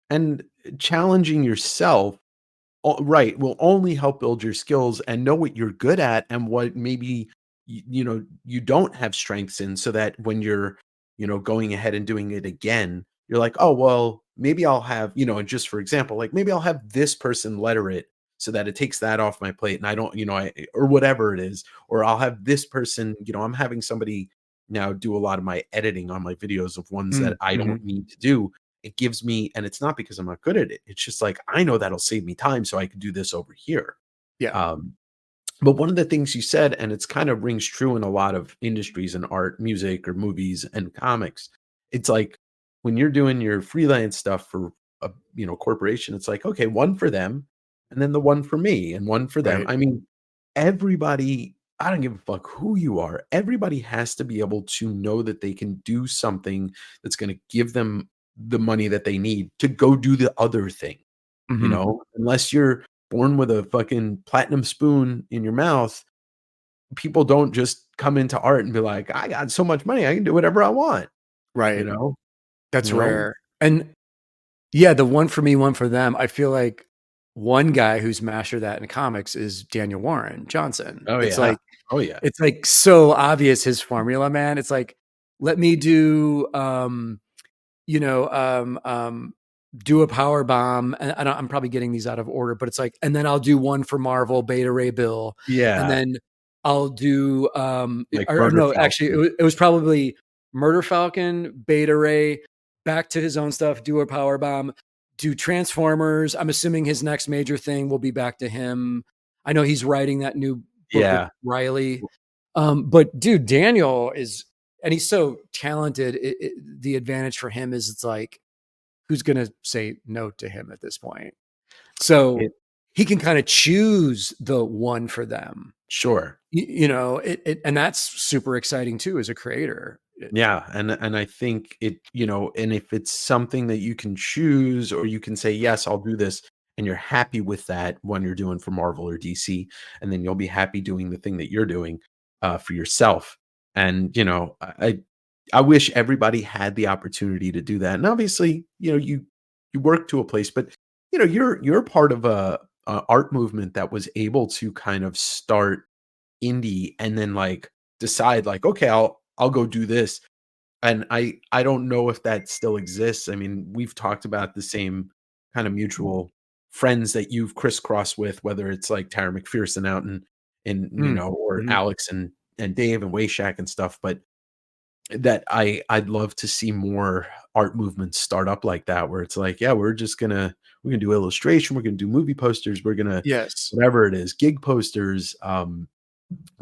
A: And challenging yourself, will only help build your skills and know what you're good at and what maybe you don't have strengths in, so that when you're going ahead and doing it again, you're like, oh well, maybe I'll have, and just for example, like maybe I'll have this person letter it so that it takes that off my plate and I don't, or whatever it is, or I'll have this person, I'm having somebody now do a lot of my editing on my videos of ones that I don't need to do. It gives me, and it's not because I'm not good at it. It's just like, I know that'll save me time so I can do this over here.
B: Yeah.
A: But one of the things you said, and it's kind of rings true in a lot of industries in art, music, or movies and comics. It's like when you're doing your freelance stuff for a corporation, it's like, okay, one for them, and then the one for me, and one for them.
B: Right.
A: I mean, everybody, I don't give a fuck who you are. Everybody has to be able to know that they can do something that's going to give them the money that they need to go do the other thing. Unless you're born with a fucking platinum spoon in your mouth, people don't just come into art and be like, I got so much money, I can do whatever I want.
B: Right. That's
A: You know?
B: rare. And yeah, the one for me, one for them. I feel like one guy who's mastered that in comics is Daniel Warren Johnson. It's like, it's like so obvious, his formula, man. It's like, let me do, do a power bomb. And I'm probably getting these out of order, but it's like, and then I'll do one for Marvel, Beta Ray Bill.
A: Yeah.
B: And then I'll do,
A: Falcon.
B: Actually, it was probably Murder Falcon, Beta Ray, back to his own stuff, do a power bomb, do Transformers. I'm assuming his next major thing will be back to him. I know he's writing that new book with Riley. But dude, Daniel is, and he's so talented. The advantage for him is it's like, who's going to say no to him at this point? So he can kind of choose the one for them.
A: Sure.
B: You know, and that's super exciting too, as a creator.
A: Yeah. And I think it, you know, and if it's something that you can choose, or you can say, yes, I'll do this, and you're happy with that when you're doing for Marvel or DC, and then you'll be happy doing the thing that you're doing for yourself. And, you know, I wish everybody had the opportunity to do that. And obviously, you know, you work to a place, but you know, you're part of a art movement that was able to kind of start indie and then like decide like, okay, I'll go do this. And I don't know if that still exists. I mean, we've talked about the same kind of mutual friends that you've crisscrossed with, whether it's like Tara McPherson out in you know, or Alex and Dave and Wayshack and stuff. But that I'd love to see more art movements start up like that, where it's like, yeah, we're gonna do illustration, we're gonna do movie posters, we're gonna whatever it is, gig posters. But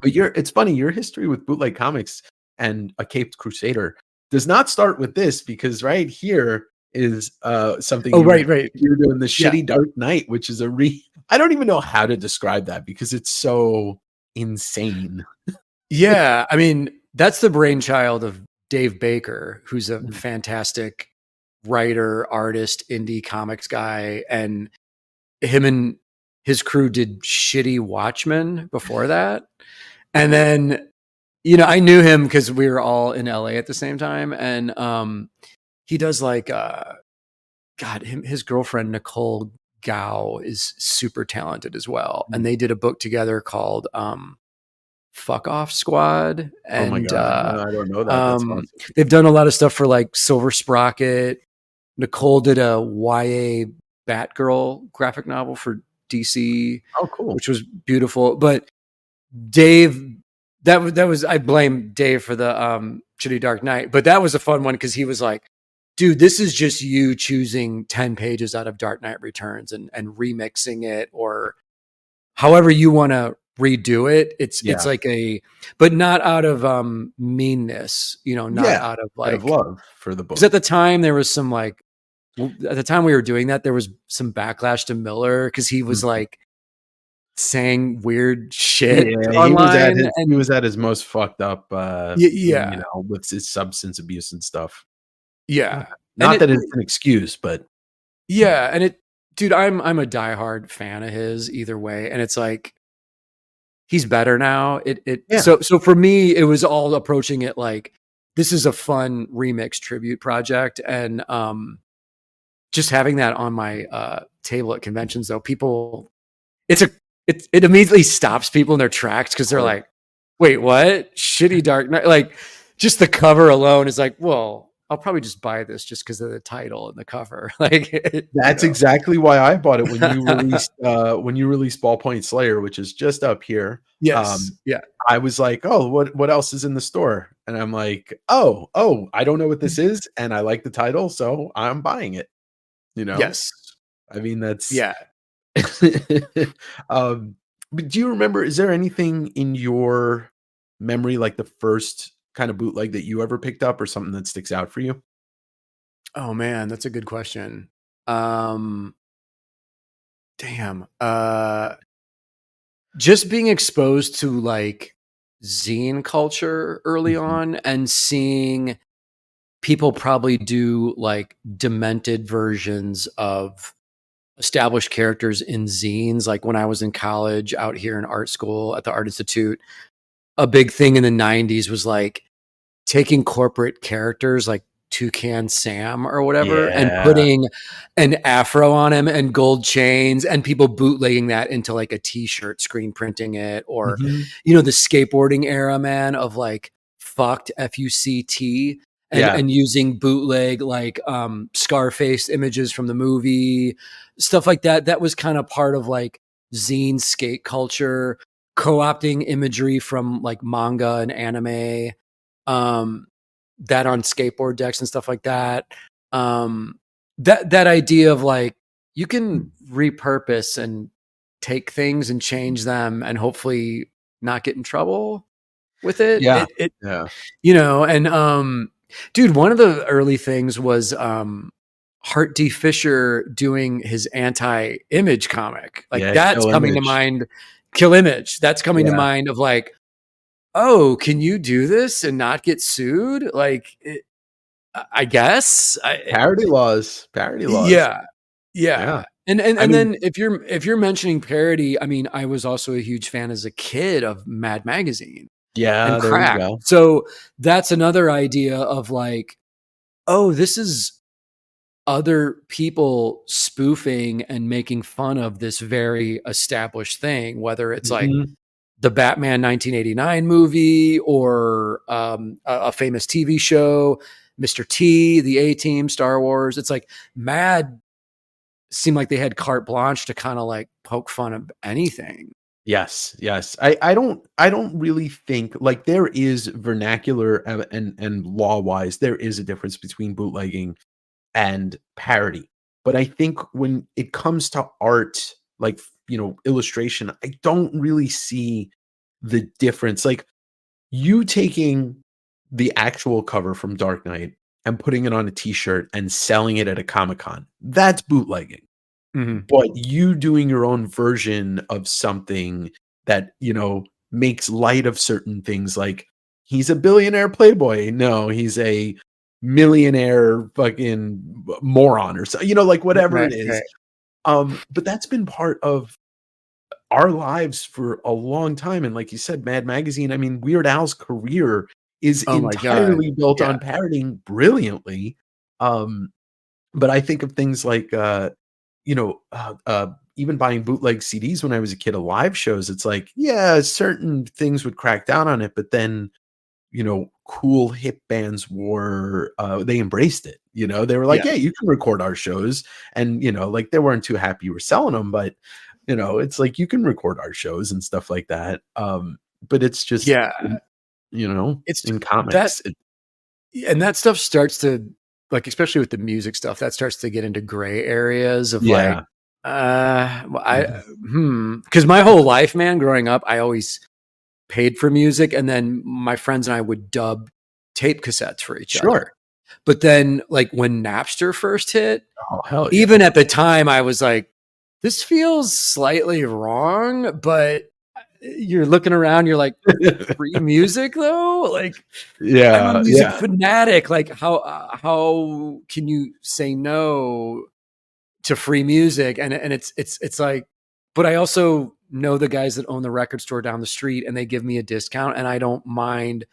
A: it's funny, your history with bootleg comics and A Caped Crusader does not start with this, because right here is something you're doing, the Shitty Dark Knight, which is I don't even know how to describe that because it's so insane.
B: Yeah, I mean, that's the brainchild of Dave Baker, who's a fantastic writer, artist, indie comics guy, and him and his crew did Shitty Watchmen before that. And then, you know, I knew him because we were all in LA at the same time. And he does like, his girlfriend, Nicole Gao, is super talented as well. And they did a book together called Fuck Off Squad. And
A: oh my God. No, I don't know that. That's awesome.
B: They've done a lot of stuff for like Silver Sprocket. Nicole did a YA Batgirl graphic novel for DC.
A: Oh, cool.
B: Which was beautiful. But Dave, that was I blame Dave for the Shitty Dark Knight, but that was a fun one because he was like, dude, this is just you choosing 10 pages out of Dark Knight Returns and remixing it, or however you want to redo it. It's like but not out of meanness, you know, not out of like,
A: out of love for the book.
B: Because at the time there was some like, at the time we were doing that, there was some backlash to Miller because he was like saying weird shit online.
A: He was at his most fucked up, you know, with his substance abuse and stuff.
B: Yeah.
A: Not that it's an excuse, but
B: yeah. And dude, I'm a diehard fan of his either way. And it's like, he's better now. So for me, it was all approaching it like, this is a fun remix tribute project. And just having that on my table at conventions, though, people, it immediately stops people in their tracks because they're like, wait, what? Shitty Dark Knight? Like, just the cover alone is like, well, I'll probably just buy this just because of the title and the cover. Like,
A: that's exactly why I bought it when you released Ballpoint Slayer, which is just up here.
B: Yes.
A: I was like, oh, what else is in the store? And I'm like, oh, I don't know what this is, and I like the title, so I'm buying it. You know?
B: Yes.
A: I mean, that's but do you remember, is there anything in your memory, like the first kind of bootleg that you ever picked up, or something that sticks out for you?
B: Oh man, that's a good question. Damn. Just being exposed to like zine culture early on and seeing people probably do like demented versions of established characters in zines. Like when I was in college out here in art school at the Art Institute, a big thing in the 90s was like taking corporate characters like Toucan Sam or whatever and putting an afro on him and gold chains, and people bootlegging that into like a t-shirt, screen printing it, or you know, the skateboarding era, man, of like fucked FUCT and using bootleg like Scarface images from the movie, stuff like that. That was kind of part of like zine skate culture, co-opting imagery from like manga and anime, that on skateboard decks and stuff like that. that idea of like, you can repurpose and take things and change them and hopefully not get in trouble with it.
A: Yeah.
B: It
A: Yeah.
B: and dude, one of the early things was Hart D. Fisher doing his anti-image comic. Like,
A: Yeah.
B: that's
A: Kill
B: coming to
A: Image.
B: mind. Kill Image. That's coming to
A: Yeah.
B: mind of like, oh, can you do this and not get sued? Like, I guess.
A: Parody laws. Parody laws.
B: Yeah.
A: Yeah.
B: And
A: I mean,
B: then if you're mentioning parody, I mean, I was also a huge fan as a kid of Mad Magazine
A: yeah,
B: and
A: there you
B: Crack.
A: go.
B: So that's another idea of like, oh, this is other people spoofing and making fun of this very established thing, whether it's like
A: Mhm.
B: the Batman 1989 movie or a famous TV show, Mr. T, the A-Team, Star Wars. It's like Mad seemed like they had carte blanche to kind of like poke fun of anything.
A: Yes, yes. I don't really think like there is vernacular and law wise there is a difference between bootlegging and parody. But I think when it comes to art, like illustration, I don't really see the difference. Like you taking the actual cover from Dark Knight and putting it on a t-shirt and selling it at a Comic-Con, that's bootlegging.
B: Mhm.
A: But you doing your own version of something that, makes light of certain things like he's a billionaire playboy. No, he's a millionaire fucking moron or so, like whatever
B: Right,
A: it is.
B: right.
A: But that's been part of our lives for a long time. And like you said, Mad Magazine, I mean, Weird Al's career is
B: Oh my God.
A: entirely built
B: Yeah.
A: on parodying brilliantly. Um, but I think of things like even buying bootleg CDs when I was a kid of live shows, it's like, yeah, certain things would crack down on it, but then, cool hip bands they embraced it. They were like,
B: Yeah.
A: yeah, you can record our shows. And, like they weren't too happy you were selling them, but, it's like you can record our shows and stuff like that. But it's just,
B: Yeah. It's
A: in
B: that,
A: comics.
B: and that stuff starts to like, especially with the music stuff, that starts to get into gray areas of like,
A: Yeah.
B: because my whole life, man, growing up, I always paid for music, and then my friends and I would dub tape cassettes for each
A: Sure.
B: other. But then, like when Napster first hit,
A: Oh, hell yeah.
B: even at the time, I was like, this feels slightly wrong, but you're looking around, you're like, free music though? Like, I'm
A: Yeah.
B: a music
A: Yeah.
B: fanatic. Like, how can you say no to free music? And it's like, but I also know the guys that own the record store down the street, and they give me a discount, and I don't mind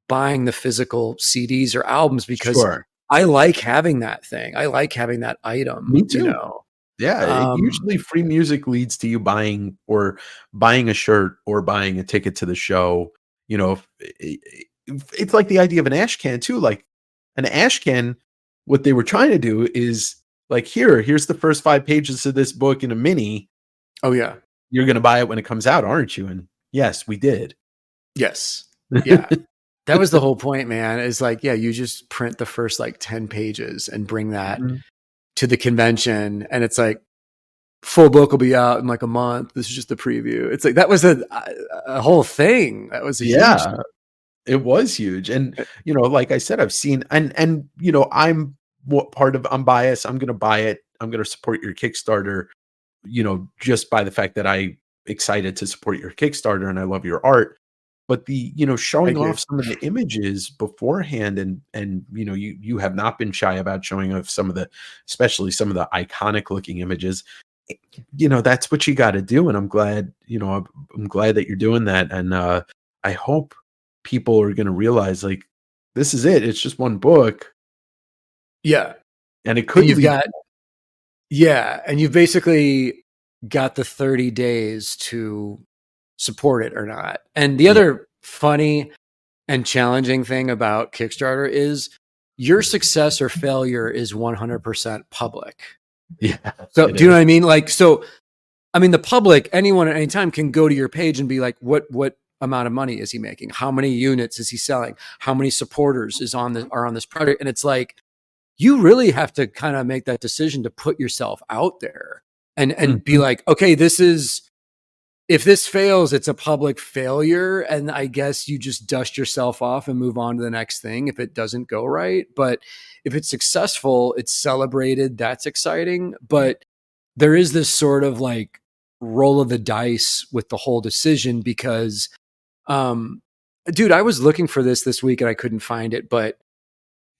B: buying the physical CDs or albums because
A: Sure.
B: I like having that thing. I like having that item.
A: Me too. Yeah,
B: Um,
A: usually free music leads to you buying a shirt or buying a ticket to the show. It's like the idea of an ash can too. Like an ash can, what they were trying to do is like, here's the first 5 pages of this book in a mini.
B: oh yeah.
A: You're going to buy it when it comes out, aren't you? And yes, we did.
B: Yes. Yeah. That was the whole point, man. Is like, yeah, you just print the first like 10 pages and bring that
A: Mhm.
B: to the convention. And it's like, full book will be out in like a month. This is just the preview. It's like, that was a whole thing. That was a huge
A: Yeah,
B: thing.
A: it was huge. And, like I said, I've seen, and, I'm biased. I'm going to buy it. I'm going to support your Kickstarter, just by the fact that I excited to support your Kickstarter and I love your art. But the, showing
B: Thank you.
A: off some of the images beforehand and, you have not been shy about showing off especially some of the iconic looking images. That's what you got to do. And I'm glad, I'm glad that you're doing that. And, I hope people are going to realize like, this is it. It's just one book
B: Yeah.
A: and it could
B: And you've
A: lead.
B: got, yeah. And you've basically got the 30 days to support it or not. And the
A: Yeah.
B: other funny and challenging thing about Kickstarter is your success or failure is 100% public.
A: Yeah.
B: So do you know what I mean? Like, so, I mean, the public, anyone at any time can go to your page and be like, what amount of money is he making? How many units is he selling? How many supporters are on this project? And it's like, you really have to kind of make that decision to put yourself out there and be like, okay, if this fails, it's a public failure. And I guess you just dust yourself off and move on to the next thing if it doesn't go right. But if it's successful, it's celebrated. That's exciting. But there is this sort of like roll of the dice with the whole decision because, dude, I was looking for this week and I couldn't find it. But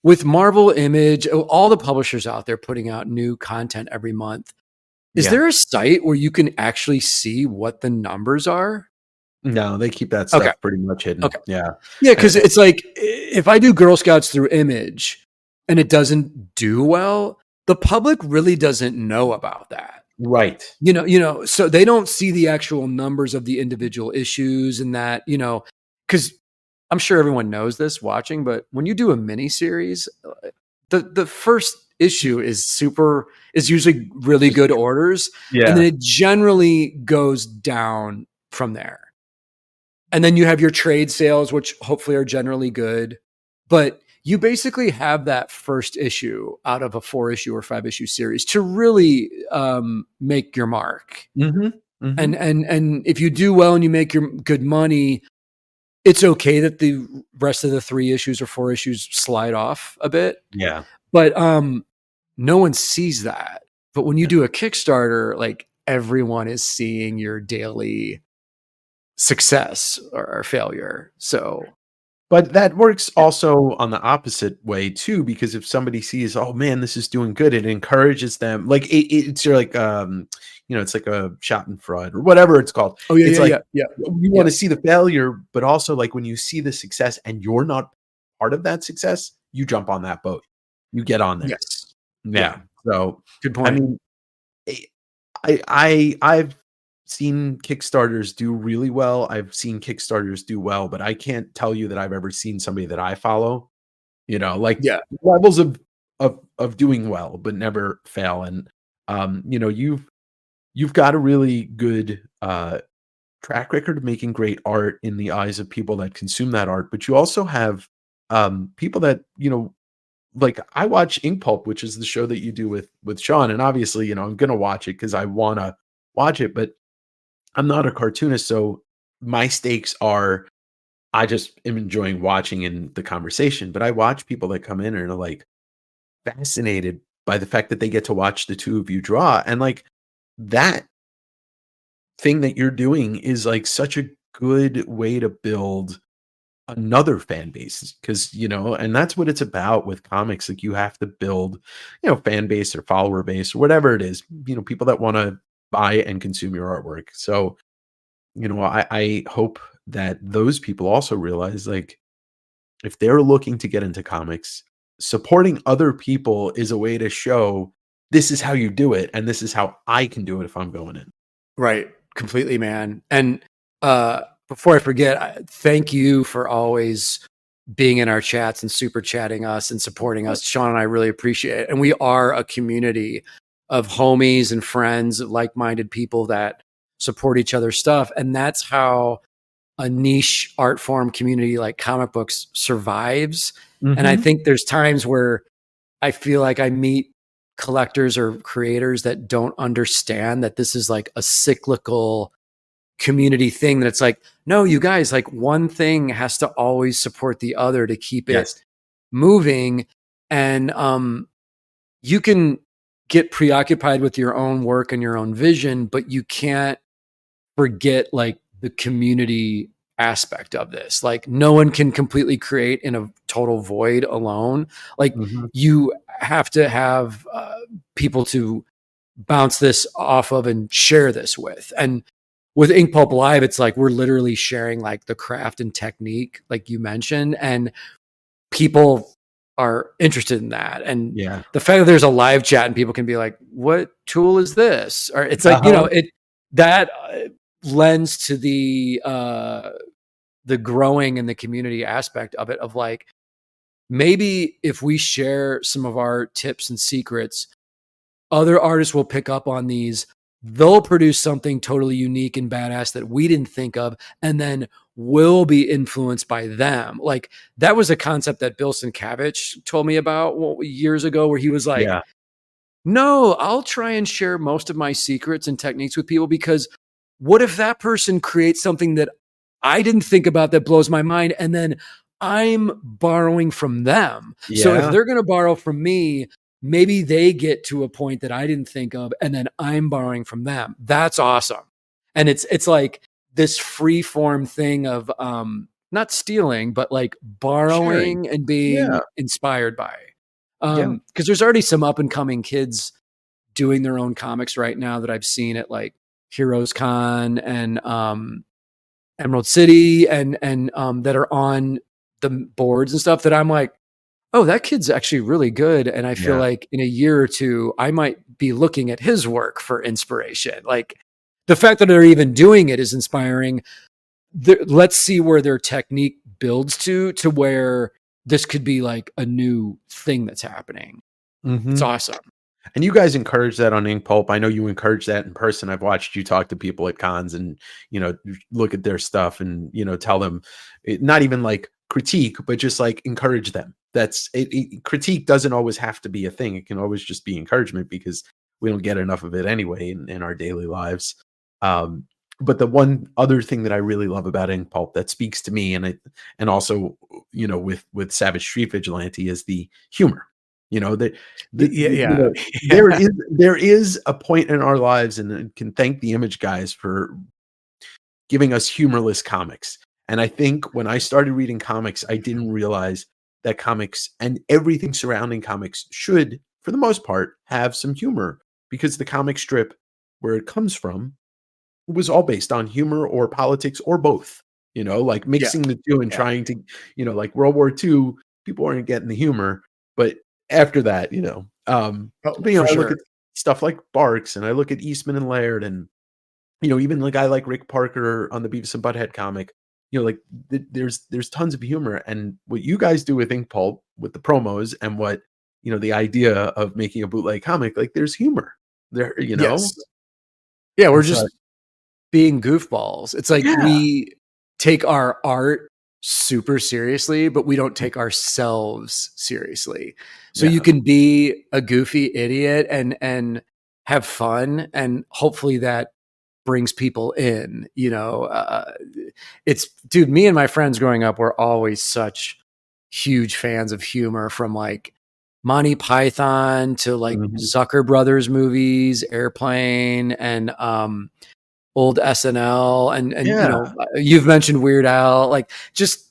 B: with Marvel Image, all the publishers out there putting out new content every month, is there a site where you can actually see what the numbers are?
A: No, they keep that stuff pretty much hidden.
B: Okay.
A: Yeah.
B: Yeah, because it's like if I do Girl Scouts through Image and it doesn't do well, the public really doesn't know about that.
A: Right.
B: So they don't see the actual numbers of the individual issues and that, because I'm sure everyone knows this watching, but when you do a mini series, the first issue is usually really good orders. Yeah. And then it generally goes down from there. And then you have your trade sales, which hopefully are generally good. But you basically have that first issue out of a 4-issue or 5-issue series to really make your mark. Mm-hmm. Mm-hmm. And if you do well and you make your good money, it's okay that the rest of the 3 issues or 4 issues slide off a bit.
A: Yeah.
B: But no one sees that. But when you do a Kickstarter, like everyone is seeing your daily success or failure. So,
A: but that works also on the opposite way too, because if somebody sees, oh man, this is doing good, it encourages them. Like it's like it's like a Schadenfreude or whatever it's called.
B: Oh yeah,
A: it's
B: yeah.
A: You want to see the failure, but also like when you see the success and you're not part of that success, you jump on that boat. You get on there.
B: Yes.
A: Yeah. So
B: good point.
A: I mean, I've seen Kickstarters do really well. I've seen Kickstarters do well, but I can't tell you that I've ever seen somebody that I follow, levels of doing well, but never fail. And you've got a really good track record of making great art in the eyes of people that consume that art, but you also have people that, like I watch Ink Pulp, which is the show that you do with Sean. And obviously, I'm going to watch it because I want to watch it, but I'm not a cartoonist. So my stakes are, I just am enjoying watching in the conversation, but I watch people that come in and are like fascinated by the fact that they get to watch the two of you draw. And like that thing that you're doing is like such a good way to build another fan base because and that's what it's about with comics. Like you have to build fan base or follower base or whatever it is, people that want to buy and consume your artwork. So I hope that those people also realize, like, if they're looking to get into comics, supporting other people is a way to show this is how you do it and this is how I can do it if I'm going in.
B: Right. Completely, man. And before I forget, thank you for always being in our chats and super chatting us and supporting us. Sean and I really appreciate it. And we are a community of homies and friends, like-minded people that support each other's stuff. And that's how a niche art form community like comic books survives. Mm-hmm. And I think there's times where I feel like I meet collectors or creators that don't understand that this is like a cyclical community thing, that it's like, no, you guys, like one thing has to always support the other to keep it moving. And you can get preoccupied with your own work and your own vision, but you can't forget like the community aspect of this. Like no one can completely create in a total void alone. Like you have to have people to bounce this off of and share this with. And with Ink Pulp Live, it's like we're literally sharing like the craft and technique, like you mentioned, and people are interested in that. And the fact that there's a live chat and people can be like, what tool is this? Or it's like, that lends to the growing and the community aspect of it, of like, maybe if we share some of our tips and secrets, other artists will pick up on these they'll produce something totally unique and badass that we didn't think of, and then we'll be influenced by them. Like that was a concept that Bill Sienkiewicz told me about years ago, where he was like,
A: Yeah.
B: no, I'll try and share most of my secrets and techniques with people, because what if that person creates something that I didn't think about that blows my mind, and then I'm borrowing from them. So if
A: Yeah.
B: they're going to borrow from me, maybe they get to a point that I didn't think of, and then I'm borrowing from them. That's awesome. And it's like this free form thing of not stealing, but like
A: Sharing.
B: borrowing and being
A: Yeah.
B: inspired by.
A: Yeah.
B: Because there's already some up and coming kids doing their own comics right now that I've seen at like Heroes Con and Emerald City and that are on the boards and stuff, that I'm like, oh, that kid's actually really good. And I feel
A: Yeah.
B: like in a year or two, I might be looking at his work for inspiration. Like the fact that they're even doing it is inspiring. Let's see where their technique builds to where this could be like a new thing that's happening. It's awesome.
A: And you guys encourage that on Ink Pulp. I know you encourage that in person. I've watched you talk to people at cons and, look at their stuff and, tell them, not even like critique, but just like encourage them. That's it. Critique doesn't always have to be a thing. It can always just be encouragement, because we don't get enough of it anyway in our daily lives. But the one other thing that I really love about Ink Pulp that speaks to me, and also, with Savage Street Vigilante, is the humor. There is a point in our lives, and I can thank the Image guys for giving us humorless comics. And I think when I started reading comics, I didn't realize that comics and everything surrounding comics should, for the most part, have some humor, because the comic strip, where it comes from, was all based on humor or politics or both, like mixing the two and trying to, like World War II, people weren't getting the humor, but after that, I look at stuff like Barks, and I look at Eastman and Laird, and, even the guy like Rick Parker on the Beavis and Butthead comic, like there's tons of humor. And what you guys do with Ink Pulp, with the promos, and what, the idea of making a bootleg comic, like there's humor there,
B: Yes. Yeah, we're just being goofballs. It's like we take our art super seriously, but we don't take ourselves seriously. So you can be a goofy idiot and have fun, and hopefully that brings people in. It's, dude, me and my friends growing up were always such huge fans of humor, from like Monty Python to like Zucker Brothers movies, Airplane, and old SNL, and you've mentioned Weird Al. Like, just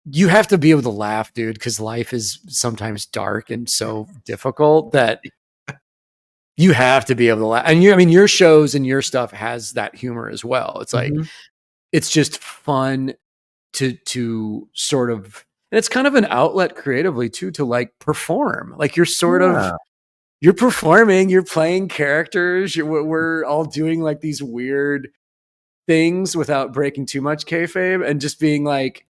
B: you have to be able to laugh, dude, because life is sometimes dark and so difficult that you have to be able to laugh. And your shows and your stuff has that humor as well. It's like it's just fun to sort of, and it's kind of an outlet creatively too, to like perform. Like you're performing, you're playing characters. We're all doing like these weird things without breaking too much kayfabe, and just being like,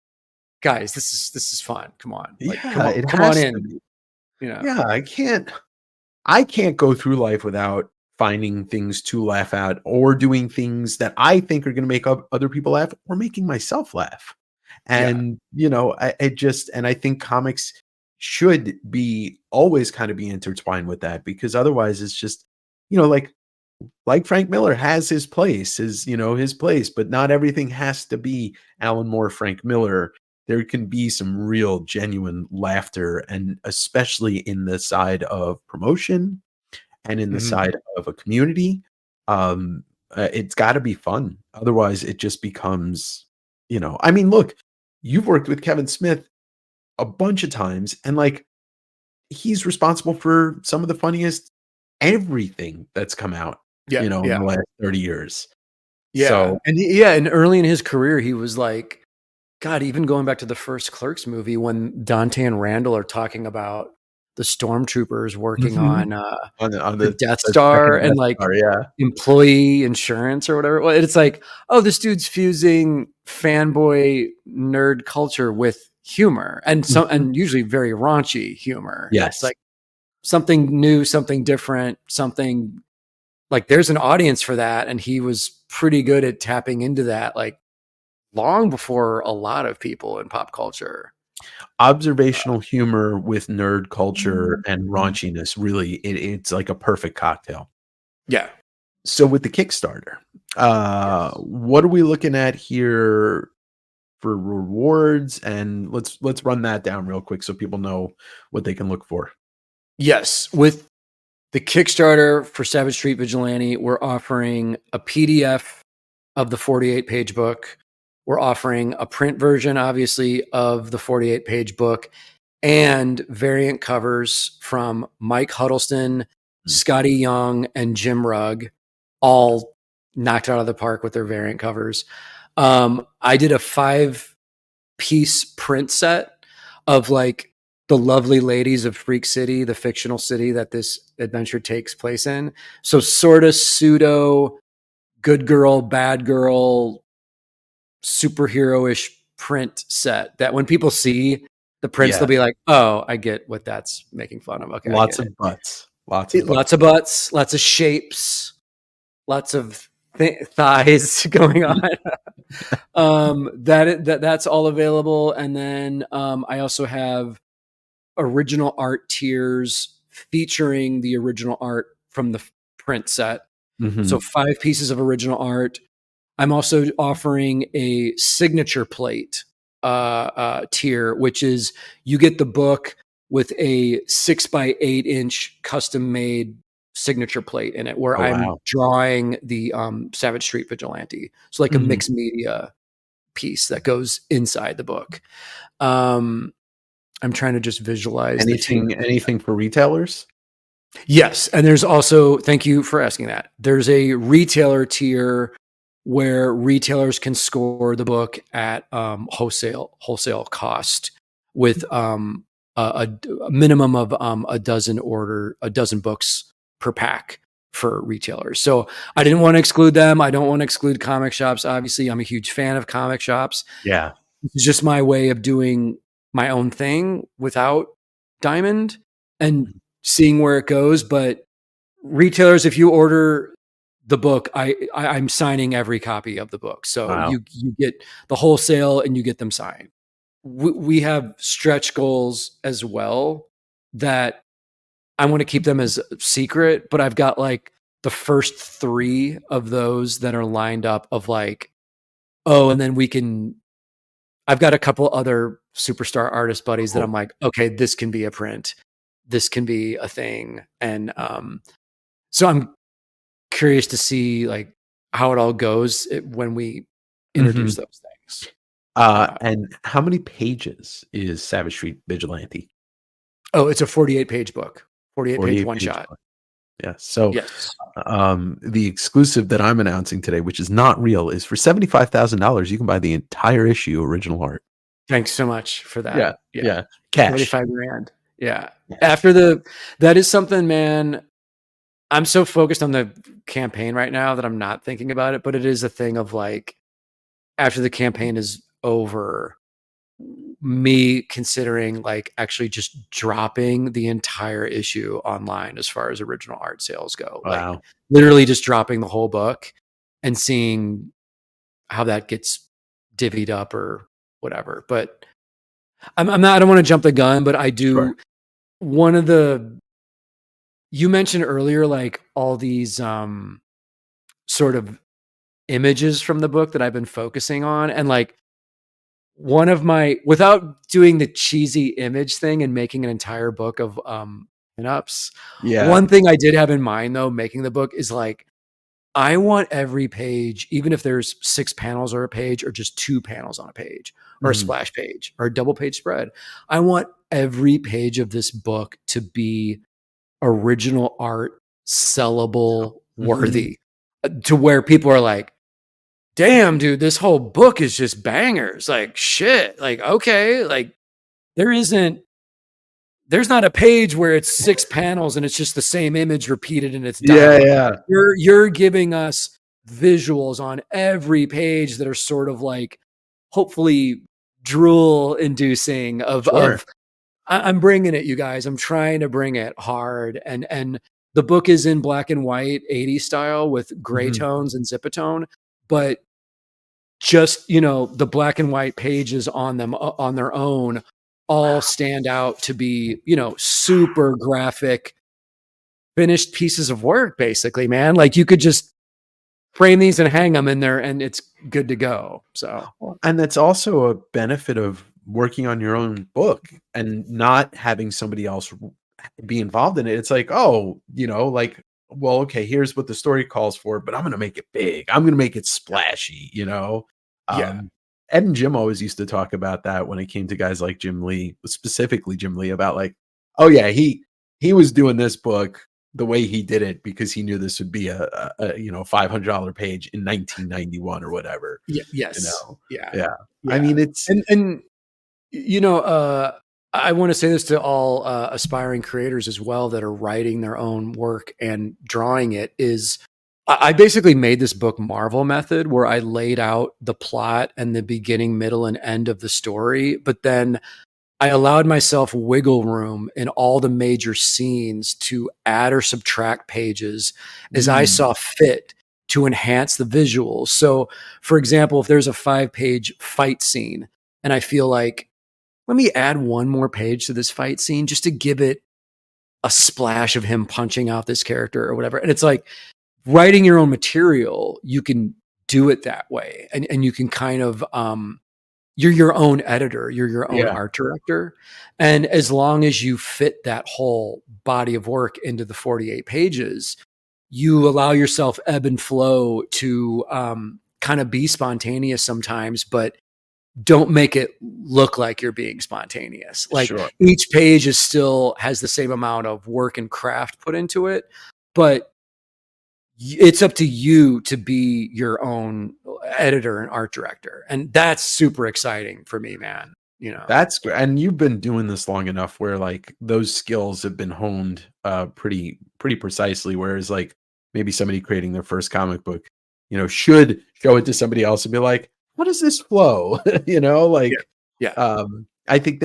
B: guys, this is fun. Come on, like, come on in.
A: Yeah, I can't go through life without finding things to laugh at, or doing things that I think are going to make other people laugh, or making myself laugh. And I think comics should be always kind of be intertwined with that, because otherwise it's just, like Frank Miller has his place, his place, but not everything has to be Alan Moore, Frank Miller. There can be some real genuine laughter, and especially in the side of promotion and in the side of a community. It's got to be fun. Otherwise it just becomes, look, you've worked with Kevin Smith a bunch of times, and like, he's responsible for some of the funniest everything that's come out, in the last 30 years.
B: And early in his career, he was like, God, even going back to the first Clerks movie, when Dante and Randall are talking about the stormtroopers working on the Death Star and like employee insurance or whatever. Well, it's like, oh, this dude's fusing fanboy nerd culture with humor, and and usually very raunchy humor.
A: Yes,
B: it's like something new, something different, something like there's an audience for that, and he was pretty good at tapping into that, like long before a lot of people in pop culture.
A: Observational humor with nerd culture and raunchiness, really, it's like a perfect cocktail.
B: Yeah.
A: So with the Kickstarter,
B: Yes.
A: what are we looking at here for rewards? And let's run that down real quick so people know what they can look for.
B: Yes. With the Kickstarter for Savage Street Vigilante, we're offering a PDF of the 48-page book. We're offering a print version, obviously, of the 48-page book, and variant covers from Mike Huddleston, Scotty Young, and Jim Rugg, all knocked out of the park with their variant covers. I did a 5-piece print set of like the lovely ladies of Freak City, the fictional city that this adventure takes place in. So sort of pseudo good girl, bad girl, superhero-ish print set that when people see the prints,
A: Yeah.
B: they'll be like, oh, I get what that's making fun of. Okay.
A: Lots of butts. Lots of
B: butts, lots of shapes, lots of thighs going on. That's all available. And then I also have original art tiers featuring the original art from the print set.
A: Mhm.
B: So 5 pieces of original art. I'm also offering a signature plate tier, which is you get the book with a 6x8-inch custom made signature plate in it, where I'm drawing the Savage Street Vigilante. So like a mixed media piece that goes inside the book. I'm trying to just visualize
A: anything for retailers.
B: Yes, and there's also, thank you for asking that. There's a retailer tier where retailers can score the book at wholesale cost with a minimum of a dozen books per pack for retailers. So I didn't want to exclude them. I don't want to exclude comic shops. Obviously, I'm a huge fan of comic shops.
A: Yeah.
B: It's just my way of doing my own thing without Diamond and seeing where it goes. But retailers, if you order the book, I'm signing every copy of the book. So you get the wholesale and you get them signed. We have stretch goals as well that I want to keep them as secret, but I've got like the first 3 of those that are lined up of like, oh, and then I've got a couple other superstar artist buddies that I'm like, okay, this can be a print. This can be a thing. And so I'm curious to see like how it all goes when we introduce those things.
A: And how many pages is Savage Street Vigilante?
B: Oh, it's a 48-page book. 48-page one shot.
A: Book. Yeah. So
B: yes.
A: The exclusive that I'm announcing today, which is not real, is for $75,000. You can buy the entire issue original art.
B: Thanks so much for that.
A: Yeah. Cash.
B: $75,000. Yeah. After that is something, man. I'm so focused on the campaign right now that I'm not thinking about it, but it is a thing of like, after the campaign is over, me considering like actually just dropping the entire issue online as far as original art sales go.
A: Wow.
B: Like literally just dropping the whole book and seeing how that gets divvied up or whatever. But I don't want to jump the gun, but I do.
A: Sure.
B: One of you mentioned earlier, like all these sort of images from the book that I've been focusing on. And like one of without doing the cheesy image thing and making an entire book of pinups.
A: Yeah.
B: One thing I did have in mind though, making the book is like, I want every page, even if there's 6 panels or a page or just 2 panels on a page or a splash page or a double page spread. I want every page of this book to be original art, sellable, worthy, to where people are like, damn, dude, this whole book is just bangers. Like, shit. Like, okay. Like, there's not a page where it's 6 panels and it's just the same image repeated and it's done.
A: Yeah.
B: You're giving us visuals on every page that are sort of like, hopefully drool inducing of I'm bringing it, you guys. I'm trying to bring it hard. And the book is in black and white 80s style with gray
A: Mhm.
B: tones and zipatone, but just, the black and white pages on them on their own all stand out to be, super graphic, finished pieces of work, basically, man. Like you could just frame these and hang them in there and it's good to go. So,
A: And that's also a benefit of working on your own book and not having somebody else be involved in it. It's like, oh, like, well, okay, here's what the story calls for, but I'm going to make it big. I'm going to make it splashy.
B: yeah.
A: Um, Ed and Jim always used to talk about that when it came to guys like Jim Lee, specifically Jim Lee, about like, oh yeah, he was doing this book the way he did it because he knew this would be a $500 page in 1991 or whatever.
B: Yeah. Yes. Yeah.
A: Yeah. I
B: Yeah.
A: mean, it's
B: And I want to say this to all aspiring creators as well that are writing their own work and drawing it is I basically made this book Marvel method where I laid out the plot and the beginning, middle, and end of the story, but then I allowed myself wiggle room in all the major scenes to add or subtract pages as I
A: mm,
B: saw fit to enhance the visuals. So, for example, if there's a 5-page fight scene and I feel like, let me add one more page to this fight scene just to give it a splash of him punching out this character or whatever. And it's like writing your own material, you can do it that way. And you can kind of, you're your own editor, you're your own
A: yeah,
B: art director. And as long as you fit that whole body of work into the 48 pages, you allow yourself ebb and flow to kind of be spontaneous sometimes, but don't make it look like you're being spontaneous. Like
A: sure.
B: each page is still has the same amount of work and craft put into it, but it's up to you to be your own editor and art director. And that's super exciting for me, man.
A: That's great. And you've been doing this long enough where like those skills have been honed pretty precisely. Whereas like maybe somebody creating their first comic book, should show it to somebody else and be like, how does this flow?
B: Yeah.
A: Like
B: Yeah.
A: I think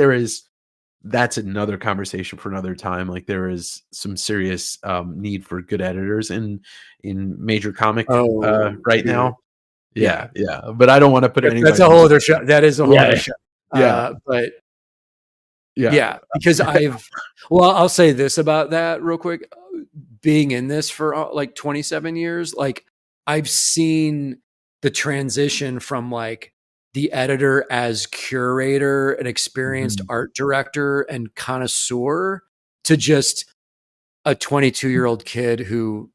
A: that's another conversation for another time. Like there is some serious need for good editors in major comic
B: Oh,
A: right
B: dude.
A: now.
B: Yeah.
A: Yeah, yeah. But I don't want to put
B: That's
A: anybody
B: a
A: on
B: whole
A: the
B: other show. That is a whole other
A: yeah,
B: show.
A: yeah,
B: But
A: yeah.
B: yeah, because I'll say this about that real quick. Being in this for like 27 years, like I've seen the transition from like the editor as curator, an experienced
A: Mhm.
B: art director and connoisseur to just a 22-year-old kid who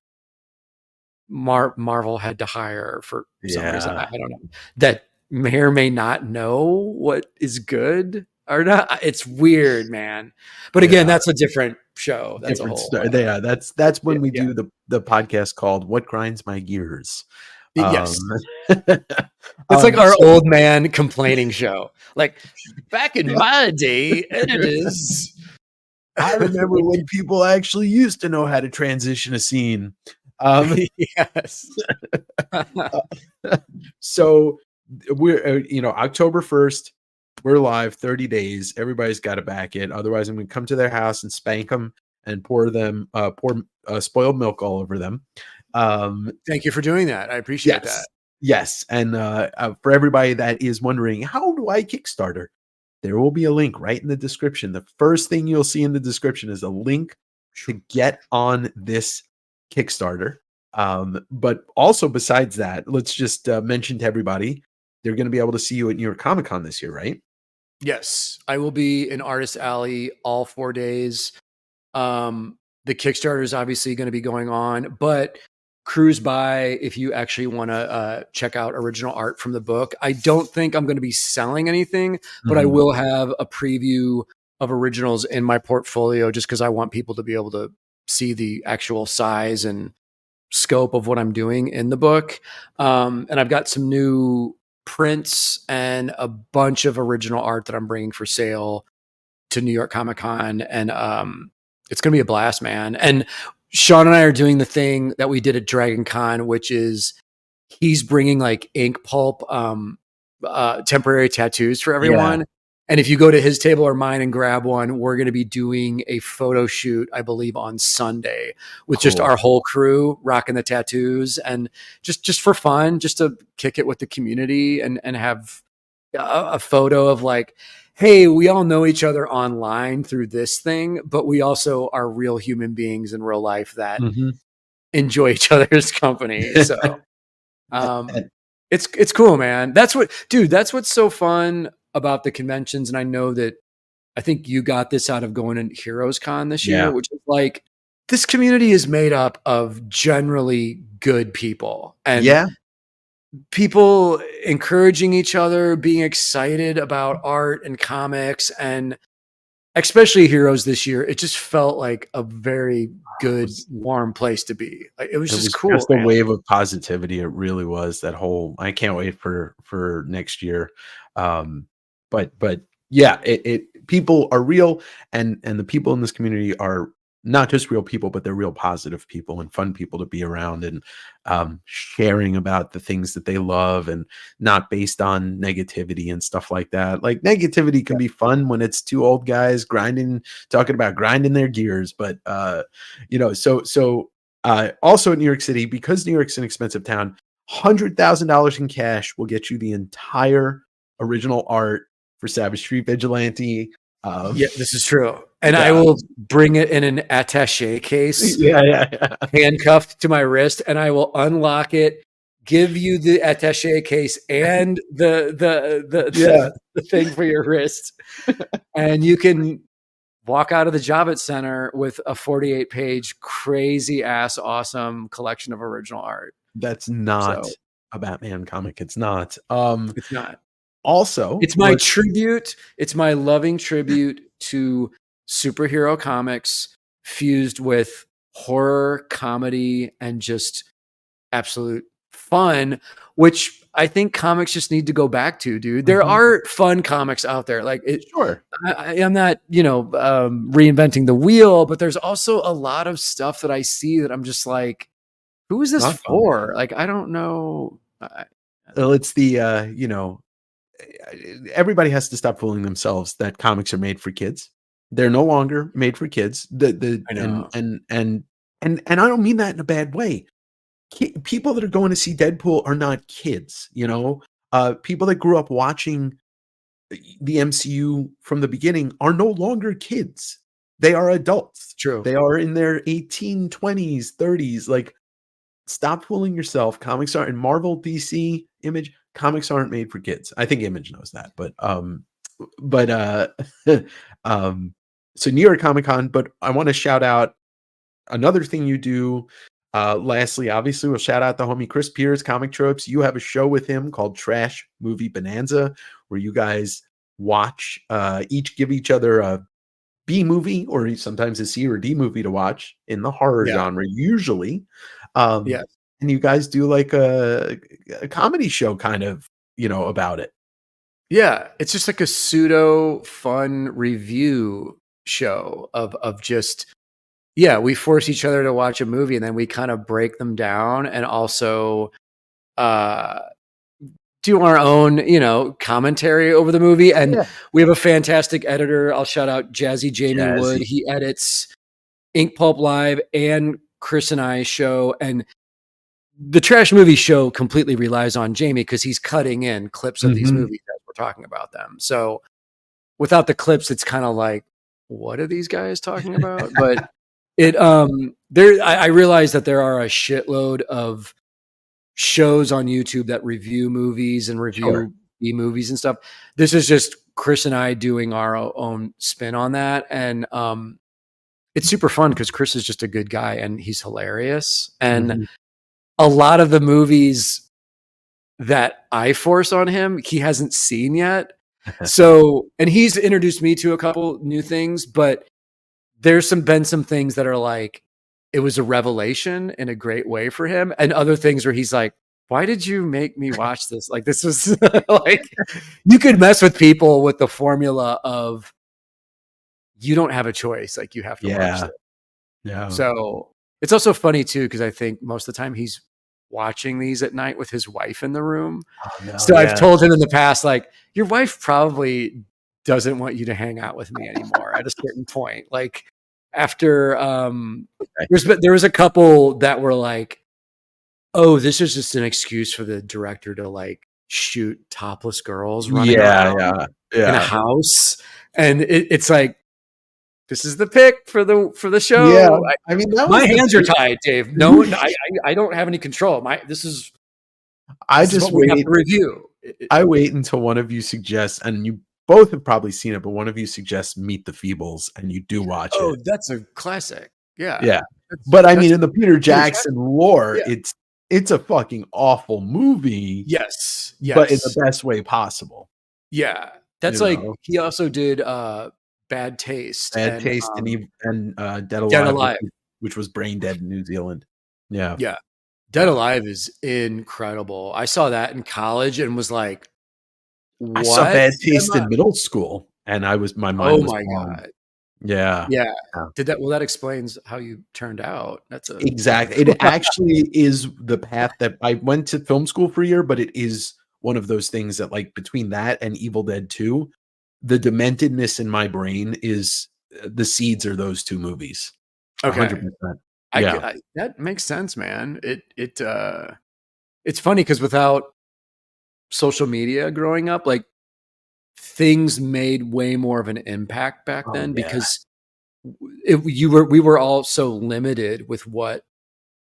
B: Marvel had to hire for some reason.
A: Yeah.
B: I don't know that may or may not know what is good or not. It's weird, man. But again,
A: Yeah.
B: that's a different show. That's a
A: Different
B: whole,
A: story. Yeah, that's
B: yeah,
A: when we
B: yeah.
A: do the podcast called What Grinds My Gears. Um,
B: Yes. It's like our
A: so
B: old man complaining show. Like back in my day, editors.
A: I remember when people actually used to know how to transition a scene. Um,
B: Yes.
A: so we're October 1st, we're live 30 days. Everybody's got to back it. Otherwise, I'm going to come to their house and spank them and pour spoiled milk all over them.
B: Thank you for doing that. I appreciate that.
A: Yes. Yes. And for everybody that is wondering, how do I Kickstarter? There will be a link right in the description. The first thing you'll see in the description is a link to get on this Kickstarter. But also besides that, let's just mention to everybody, they're going to be able to see you at New York Comic Con this year, right?
B: Yes, I will be in Artist Alley all 4 days. The Kickstarter is obviously going to be going on, but cruise by if you actually want to check out original art from the book. I don't think I'm going to be selling anything, but I
A: Mhm.
B: will have a preview of originals in my portfolio just because I want people to be able to see the actual size and scope of what I'm doing in the book. And I've got some new prints and a bunch of original art that I'm bringing for sale to New York Comic Con. And it's going to be a blast, man. And Sean and I are doing the thing that we did at Dragon Con, which is he's bringing like ink pulp, temporary tattoos for everyone.
A: Yeah.
B: And if you go to his table or mine and grab one, we're going to be doing a photo shoot, I believe, on Sunday with just our whole crew rocking the tattoos and just for fun, just to kick it with the community and have a photo of like, hey, we all know each other online through this thing, but we also are real human beings in real life that enjoy each other's company. So it's cool, man. That's what's so fun about the conventions. And I know that I think you got this out of going to Heroes Con this year, which is like, this community is made up of generally good people and people encouraging each other, being excited about art and comics, and especially Heroes this year. It just felt like a very good, warm place to be. Like, it was just cool.
A: Just a wave of positivity. It really was. That whole, I can't wait for next year. But yeah, people are real, and the people in this community are not just real people, but they're real positive people and fun people to be around, and sharing about the things that they love and not based on negativity and stuff like that. Like, negativity can be fun when it's two old guys talking about grinding their gears. But also in New York City, because New York's an expensive town, $100,000 in cash will get you the entire original art for Savage Street Vigilante.
B: This is true. And I will bring it in an attaché case, handcuffed to my wrist, and I will unlock it, give you the attaché case and the thing for your wrist. And you can walk out of the Javits Center with a 48-page crazy ass awesome collection of original art.
A: That's not a Batman comic. It's not.
B: It's not.
A: Also,
B: it's my tribute. It's my loving tribute to superhero comics fused with horror, comedy, and just absolute fun, which I think comics just need to go back to, dude. There are fun comics out there. Like, I'm not, reinventing the wheel, but there's also a lot of stuff that I see that I'm just like, who is this for? Like, I don't know.
A: Well, it's the, everybody has to stop fooling themselves that comics are made for kids. They're no longer made for kids. I know. And I don't mean that in a bad way. People that are going to see Deadpool are not kids, people that grew up watching the MCU from the beginning are no longer kids. They are adults.
B: True.
A: They are in their 18, 20s, 30s. Like, stop fooling yourself. Comics aren't, in Marvel, DC, Image, comics aren't made for kids. I think Image knows that, so New York Comic Con. But I want to shout out another thing you do. Lastly, obviously, we'll shout out the homie Chris Pierce, Comic Tropes. You have a show with him called Trash Movie Bonanza, where you guys watch, each give each other a B movie or sometimes a C or D movie to watch in the horror genre, usually. And you guys do like a comedy show kind of, about it.
B: Yeah. It's just like a pseudo fun review show of just, we force each other to watch a movie and then we kind of break them down and also do our own, commentary over the movie. And we have a fantastic editor. I'll shout out Jamie Wood. He edits Ink Pulp Live and Chris and I's show. And the Trash Movie Show completely relies on Jamie because he's cutting in clips of these movies as we're talking about them. So without the clips, it's kind of like, what are these guys talking about? But I realize that there are a shitload of shows on YouTube that review movies and review B-movies and stuff. This is just Chris and I doing our own spin on that. And it's super fun because Chris is just a good guy and he's hilarious. And a lot of the movies that I force on him, he hasn't seen yet. So, and he's introduced me to a couple new things, but there's been some things that are like, it was a revelation in a great way for him. And other things where he's like, why did you make me watch this? Like, this was like, you could mess with people with the formula of, you don't have a choice. Like, you have to watch it.
A: Yeah.
B: So it's also funny too, because I think most of the time he's watching these at night with his wife in the room. So I've told him in the past, like, your wife probably doesn't want you to hang out with me anymore at a certain point. Like after there was a couple that were like, oh, this is just an excuse for the director to like shoot topless girls running around in a house. And it's like, this is the pick for the show.
A: Yeah, I mean,
B: my hands are tied, Dave. No, I don't have any control. I just wait. Have to review.
A: I wait until one of you suggests, and you both have probably seen it, but one of you suggests Meet the Feebles, and you do watch it.
B: Oh, that's a classic. Yeah,
A: yeah. But I mean, in the Peter Jackson lore, it's a fucking awful movie.
B: Yes,
A: but in the best way possible.
B: Yeah, that's like he also did Bad Taste,
A: and Dead Alive, which was brain dead in New Zealand. Yeah.
B: Dead Alive is incredible. I saw that in college and was like, what?
A: I saw Bad Taste in middle school, and my mind was blown.
B: God.
A: Yeah.
B: That explains how you turned out.
A: Exactly. It actually is the path that I went to film school for a year, but it is one of those things that, like, between that and Evil Dead 2, the dementedness in my brain is the seeds are those two movies.
B: Okay.
A: 100%.
B: That makes sense, man. It's funny because without social media growing up, like things made way more of an impact back then because we were all so limited with what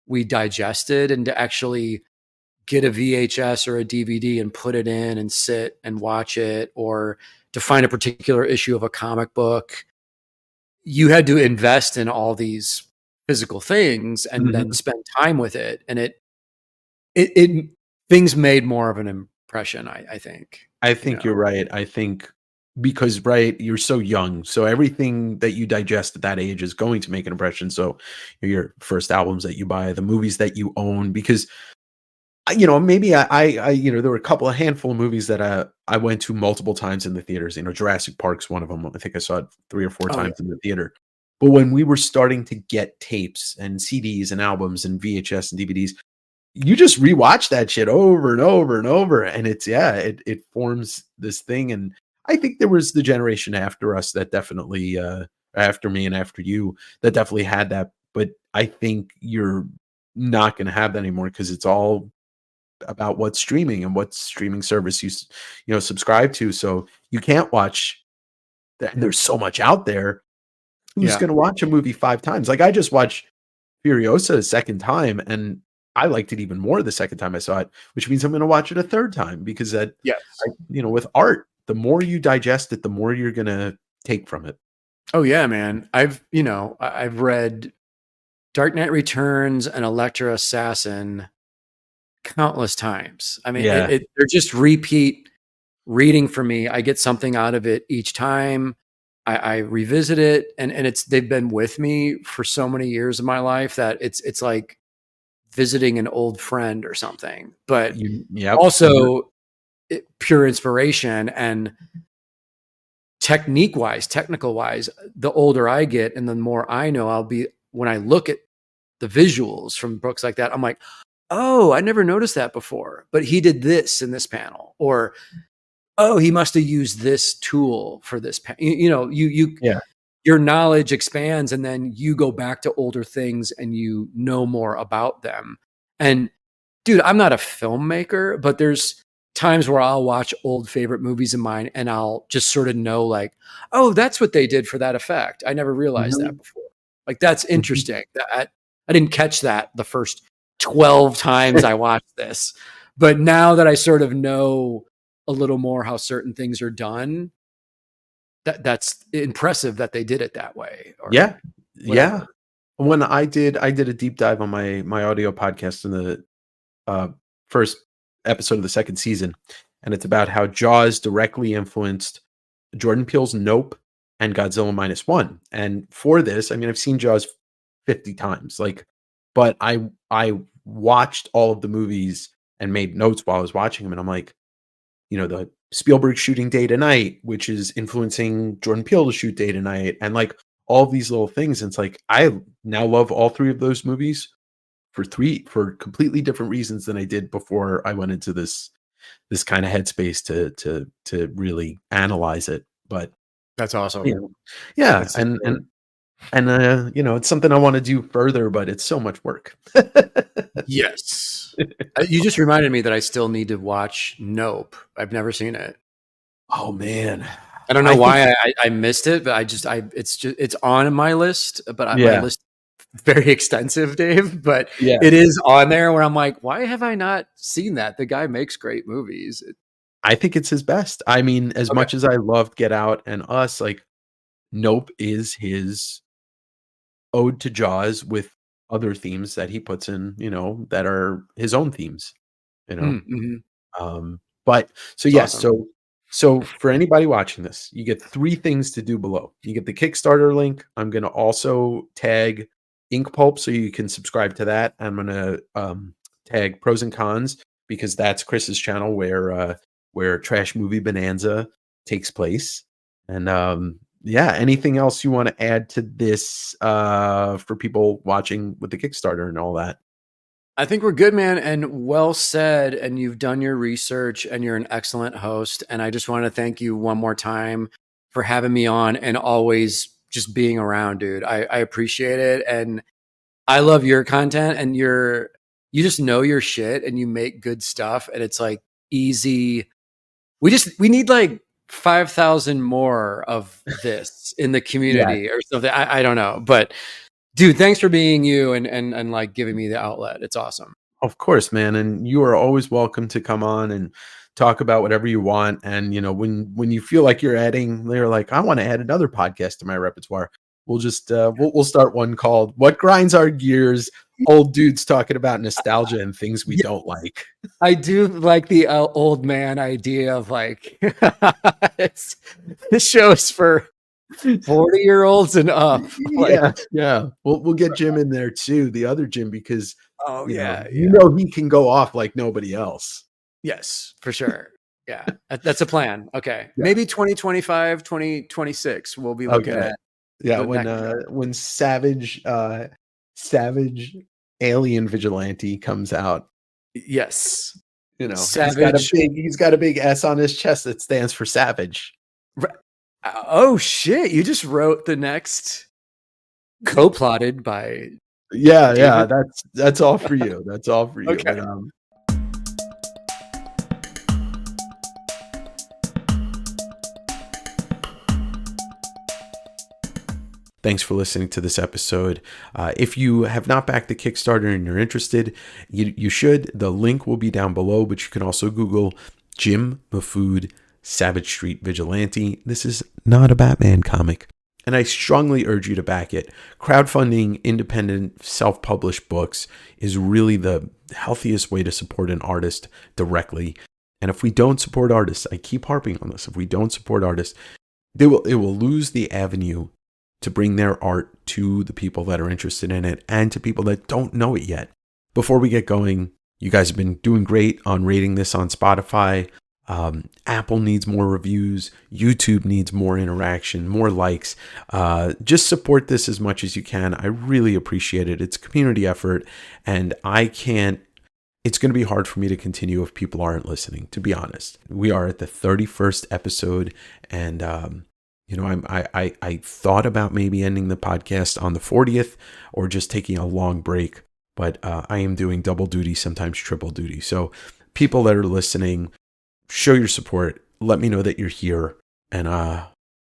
B: we digested, and to actually get a VHS or a DVD and put it in and sit and watch it, or to find a particular issue of a comic book, you had to invest in all these physical things and then spend time with it. And it things made more of an impression, I think.
A: I think you're right. I think because you're so young, so everything that you digest at that age is going to make an impression. So your first albums that you buy, the movies that you own, because maybe I there were a handful of movies that I went to multiple times in the theaters. Jurassic Park's one of them. I think I saw it 3 or 4 times in the theater. But when we were starting to get tapes and CDs and albums and VHS and DVDs, you just rewatch that shit over and over and over. And it forms this thing. And I think there was the generation after us that definitely, after me and after you, that definitely had that. But I think you're not going to have that anymore because it's all about what's streaming and what streaming service you subscribe to. So you can't watch that. There's so much out there. Who's going to watch a movie 5 times? Like, I just watched Furiosa a second time, and I liked it even more the second time I saw it, which means I'm going to watch it a third time because with art, the more you digest it, the more you're going to take from it.
B: Oh yeah, man. I've read Dark Knight Returns and Elektra Assassin countless times. I mean, they're just repeat reading for me. I get something out of it each time. I revisit it, and they've been with me for so many years of my life that it's like visiting an old friend or something. But also pure inspiration, and technical wise, the older I get and the more I know, when I look at the visuals from books like that, I'm like, oh, I never noticed that before, but he did this in this panel, or oh, he must have used this tool for this. Your knowledge expands, and then you go back to older things and you know more about them. And dude, I'm not a filmmaker, but there's times where I'll watch old favorite movies of mine and I'll just sort of know, like, oh, that's what they did for that effect. I never realized that before. Like, that's interesting. I didn't catch that the first 12 times I watched this, but now that I sort of know a little more how certain things are done, that's impressive that they did it that way.
A: Yeah. When I did a deep dive on my audio podcast in the first episode of the second season, and it's about how Jaws directly influenced Jordan Peele's Nope and Godzilla -1. And for this, I mean, I've seen Jaws 50 times, but I watched all of the movies and made notes while I was watching them, and I'm like, the Spielberg shooting Day to Night, which is influencing Jordan Peele to shoot Day to Night, and like all of these little things. And it's like, I now love all 3 of those movies for completely different reasons than I did before I went into this kind of headspace to really analyze it. But
B: That's awesome.
A: you know, yeah,
B: That's
A: and you know, it's something I want to do further, but it's so much work.
B: yes. You just reminded me that I still need to watch Nope. I've never seen it.
A: Oh man,
B: I don't know
A: I think
B: why I missed it, but it's on my list, but my
A: yeah,
B: list is very extensive, Dave, but
A: yeah.
B: it is on there where I'm like, why have I not seen that? The guy makes great movies.
A: I think it's his best. I mean, as
B: Okay.
A: much as I loved Get Out and Us, like Nope is his ode to Jaws with other themes that he puts in, you know, that are his own themes, you know.
B: Mm-hmm.
A: But so
B: It's
A: yes,
B: awesome.
A: so for anybody watching this, you get three things to do below. You get the Kickstarter link. I'm going to also tag Ink Pulp so you can subscribe to that. I'm going to tag Pros and Cons because that's Chris's channel where Trash Movie Bonanza takes place. And yeah, anything else you want to add to this for people watching with the Kickstarter and all that?
B: I think we're good, man, and well said. And you've done your research, and you're an excellent host. And I just want to thank you one more time for having me on and always just being around, dude. I appreciate it, and I love your content. And you just know your shit, and you make good stuff, and it's like easy. We need like 5,000 more of this in the
A: Yeah,
B: community or something. I don't know, but dude, thanks for being you and like giving me the outlet. It's awesome.
A: of course, man, and you are always welcome to come on and talk about whatever you want. And you know, when you feel like they're like, I want to add another podcast to my repertoire. We'll just we'll start one called "What Grinds Our Gears." Old dudes talking about nostalgia and things we
B: Yeah,
A: don't like.
B: I do like the old man idea of like this show is for 40-year-olds and up. Like,
A: Yeah, yeah. We'll get Jim in there too, the other Jim, because
B: oh yeah,
A: you
B: yeah.
A: know he can go off like nobody else.
B: Yes, for sure. Yeah. That's a plan. Okay.
A: Yeah.
B: Maybe 2025, 2026 we'll be looking
A: Okay.
B: at
A: Yeah,
B: the next show.
A: when Savage Alien Vigilante comes out,
B: Yes.
A: you know,
B: Savage.
A: he's got a big S on his chest that stands for Savage.
B: Oh shit! You just wrote the next co-plotted by
A: Yeah, yeah,
B: David.
A: that's all for you. That's all for you.
B: Okay.
A: But thanks for listening to this episode. If you have not backed the Kickstarter and you're interested, you should. The link will be down below, but you can also Google Jim Mahfood Savage Street Vigilante. This is not a Batman comic, and I strongly urge you to back it. Crowdfunding independent self-published books is really the healthiest way to support an artist directly. And if we don't support artists, I keep harping on this, if we don't support artists, it will lose the avenue to bring their art to the people that are interested in it and to people that don't know it yet. Before we get going, you guys have been doing great on rating this on Spotify. Apple needs more reviews. YouTube needs more interaction, more likes. Just support this as much as you can. I really appreciate it. It's a community effort, and it's going to be hard for me to continue if people aren't listening, to be honest. We are at the 31st episode, and you know, I thought about maybe ending the podcast on the 40th or just taking a long break, but I am doing double duty, sometimes triple duty. So people that are listening, show your support. Let me know that you're here. And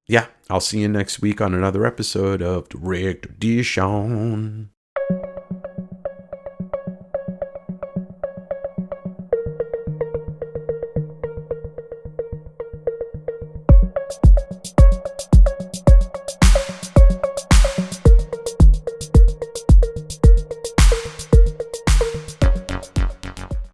A: yeah, I'll see you next week on another episode of Direct Edition.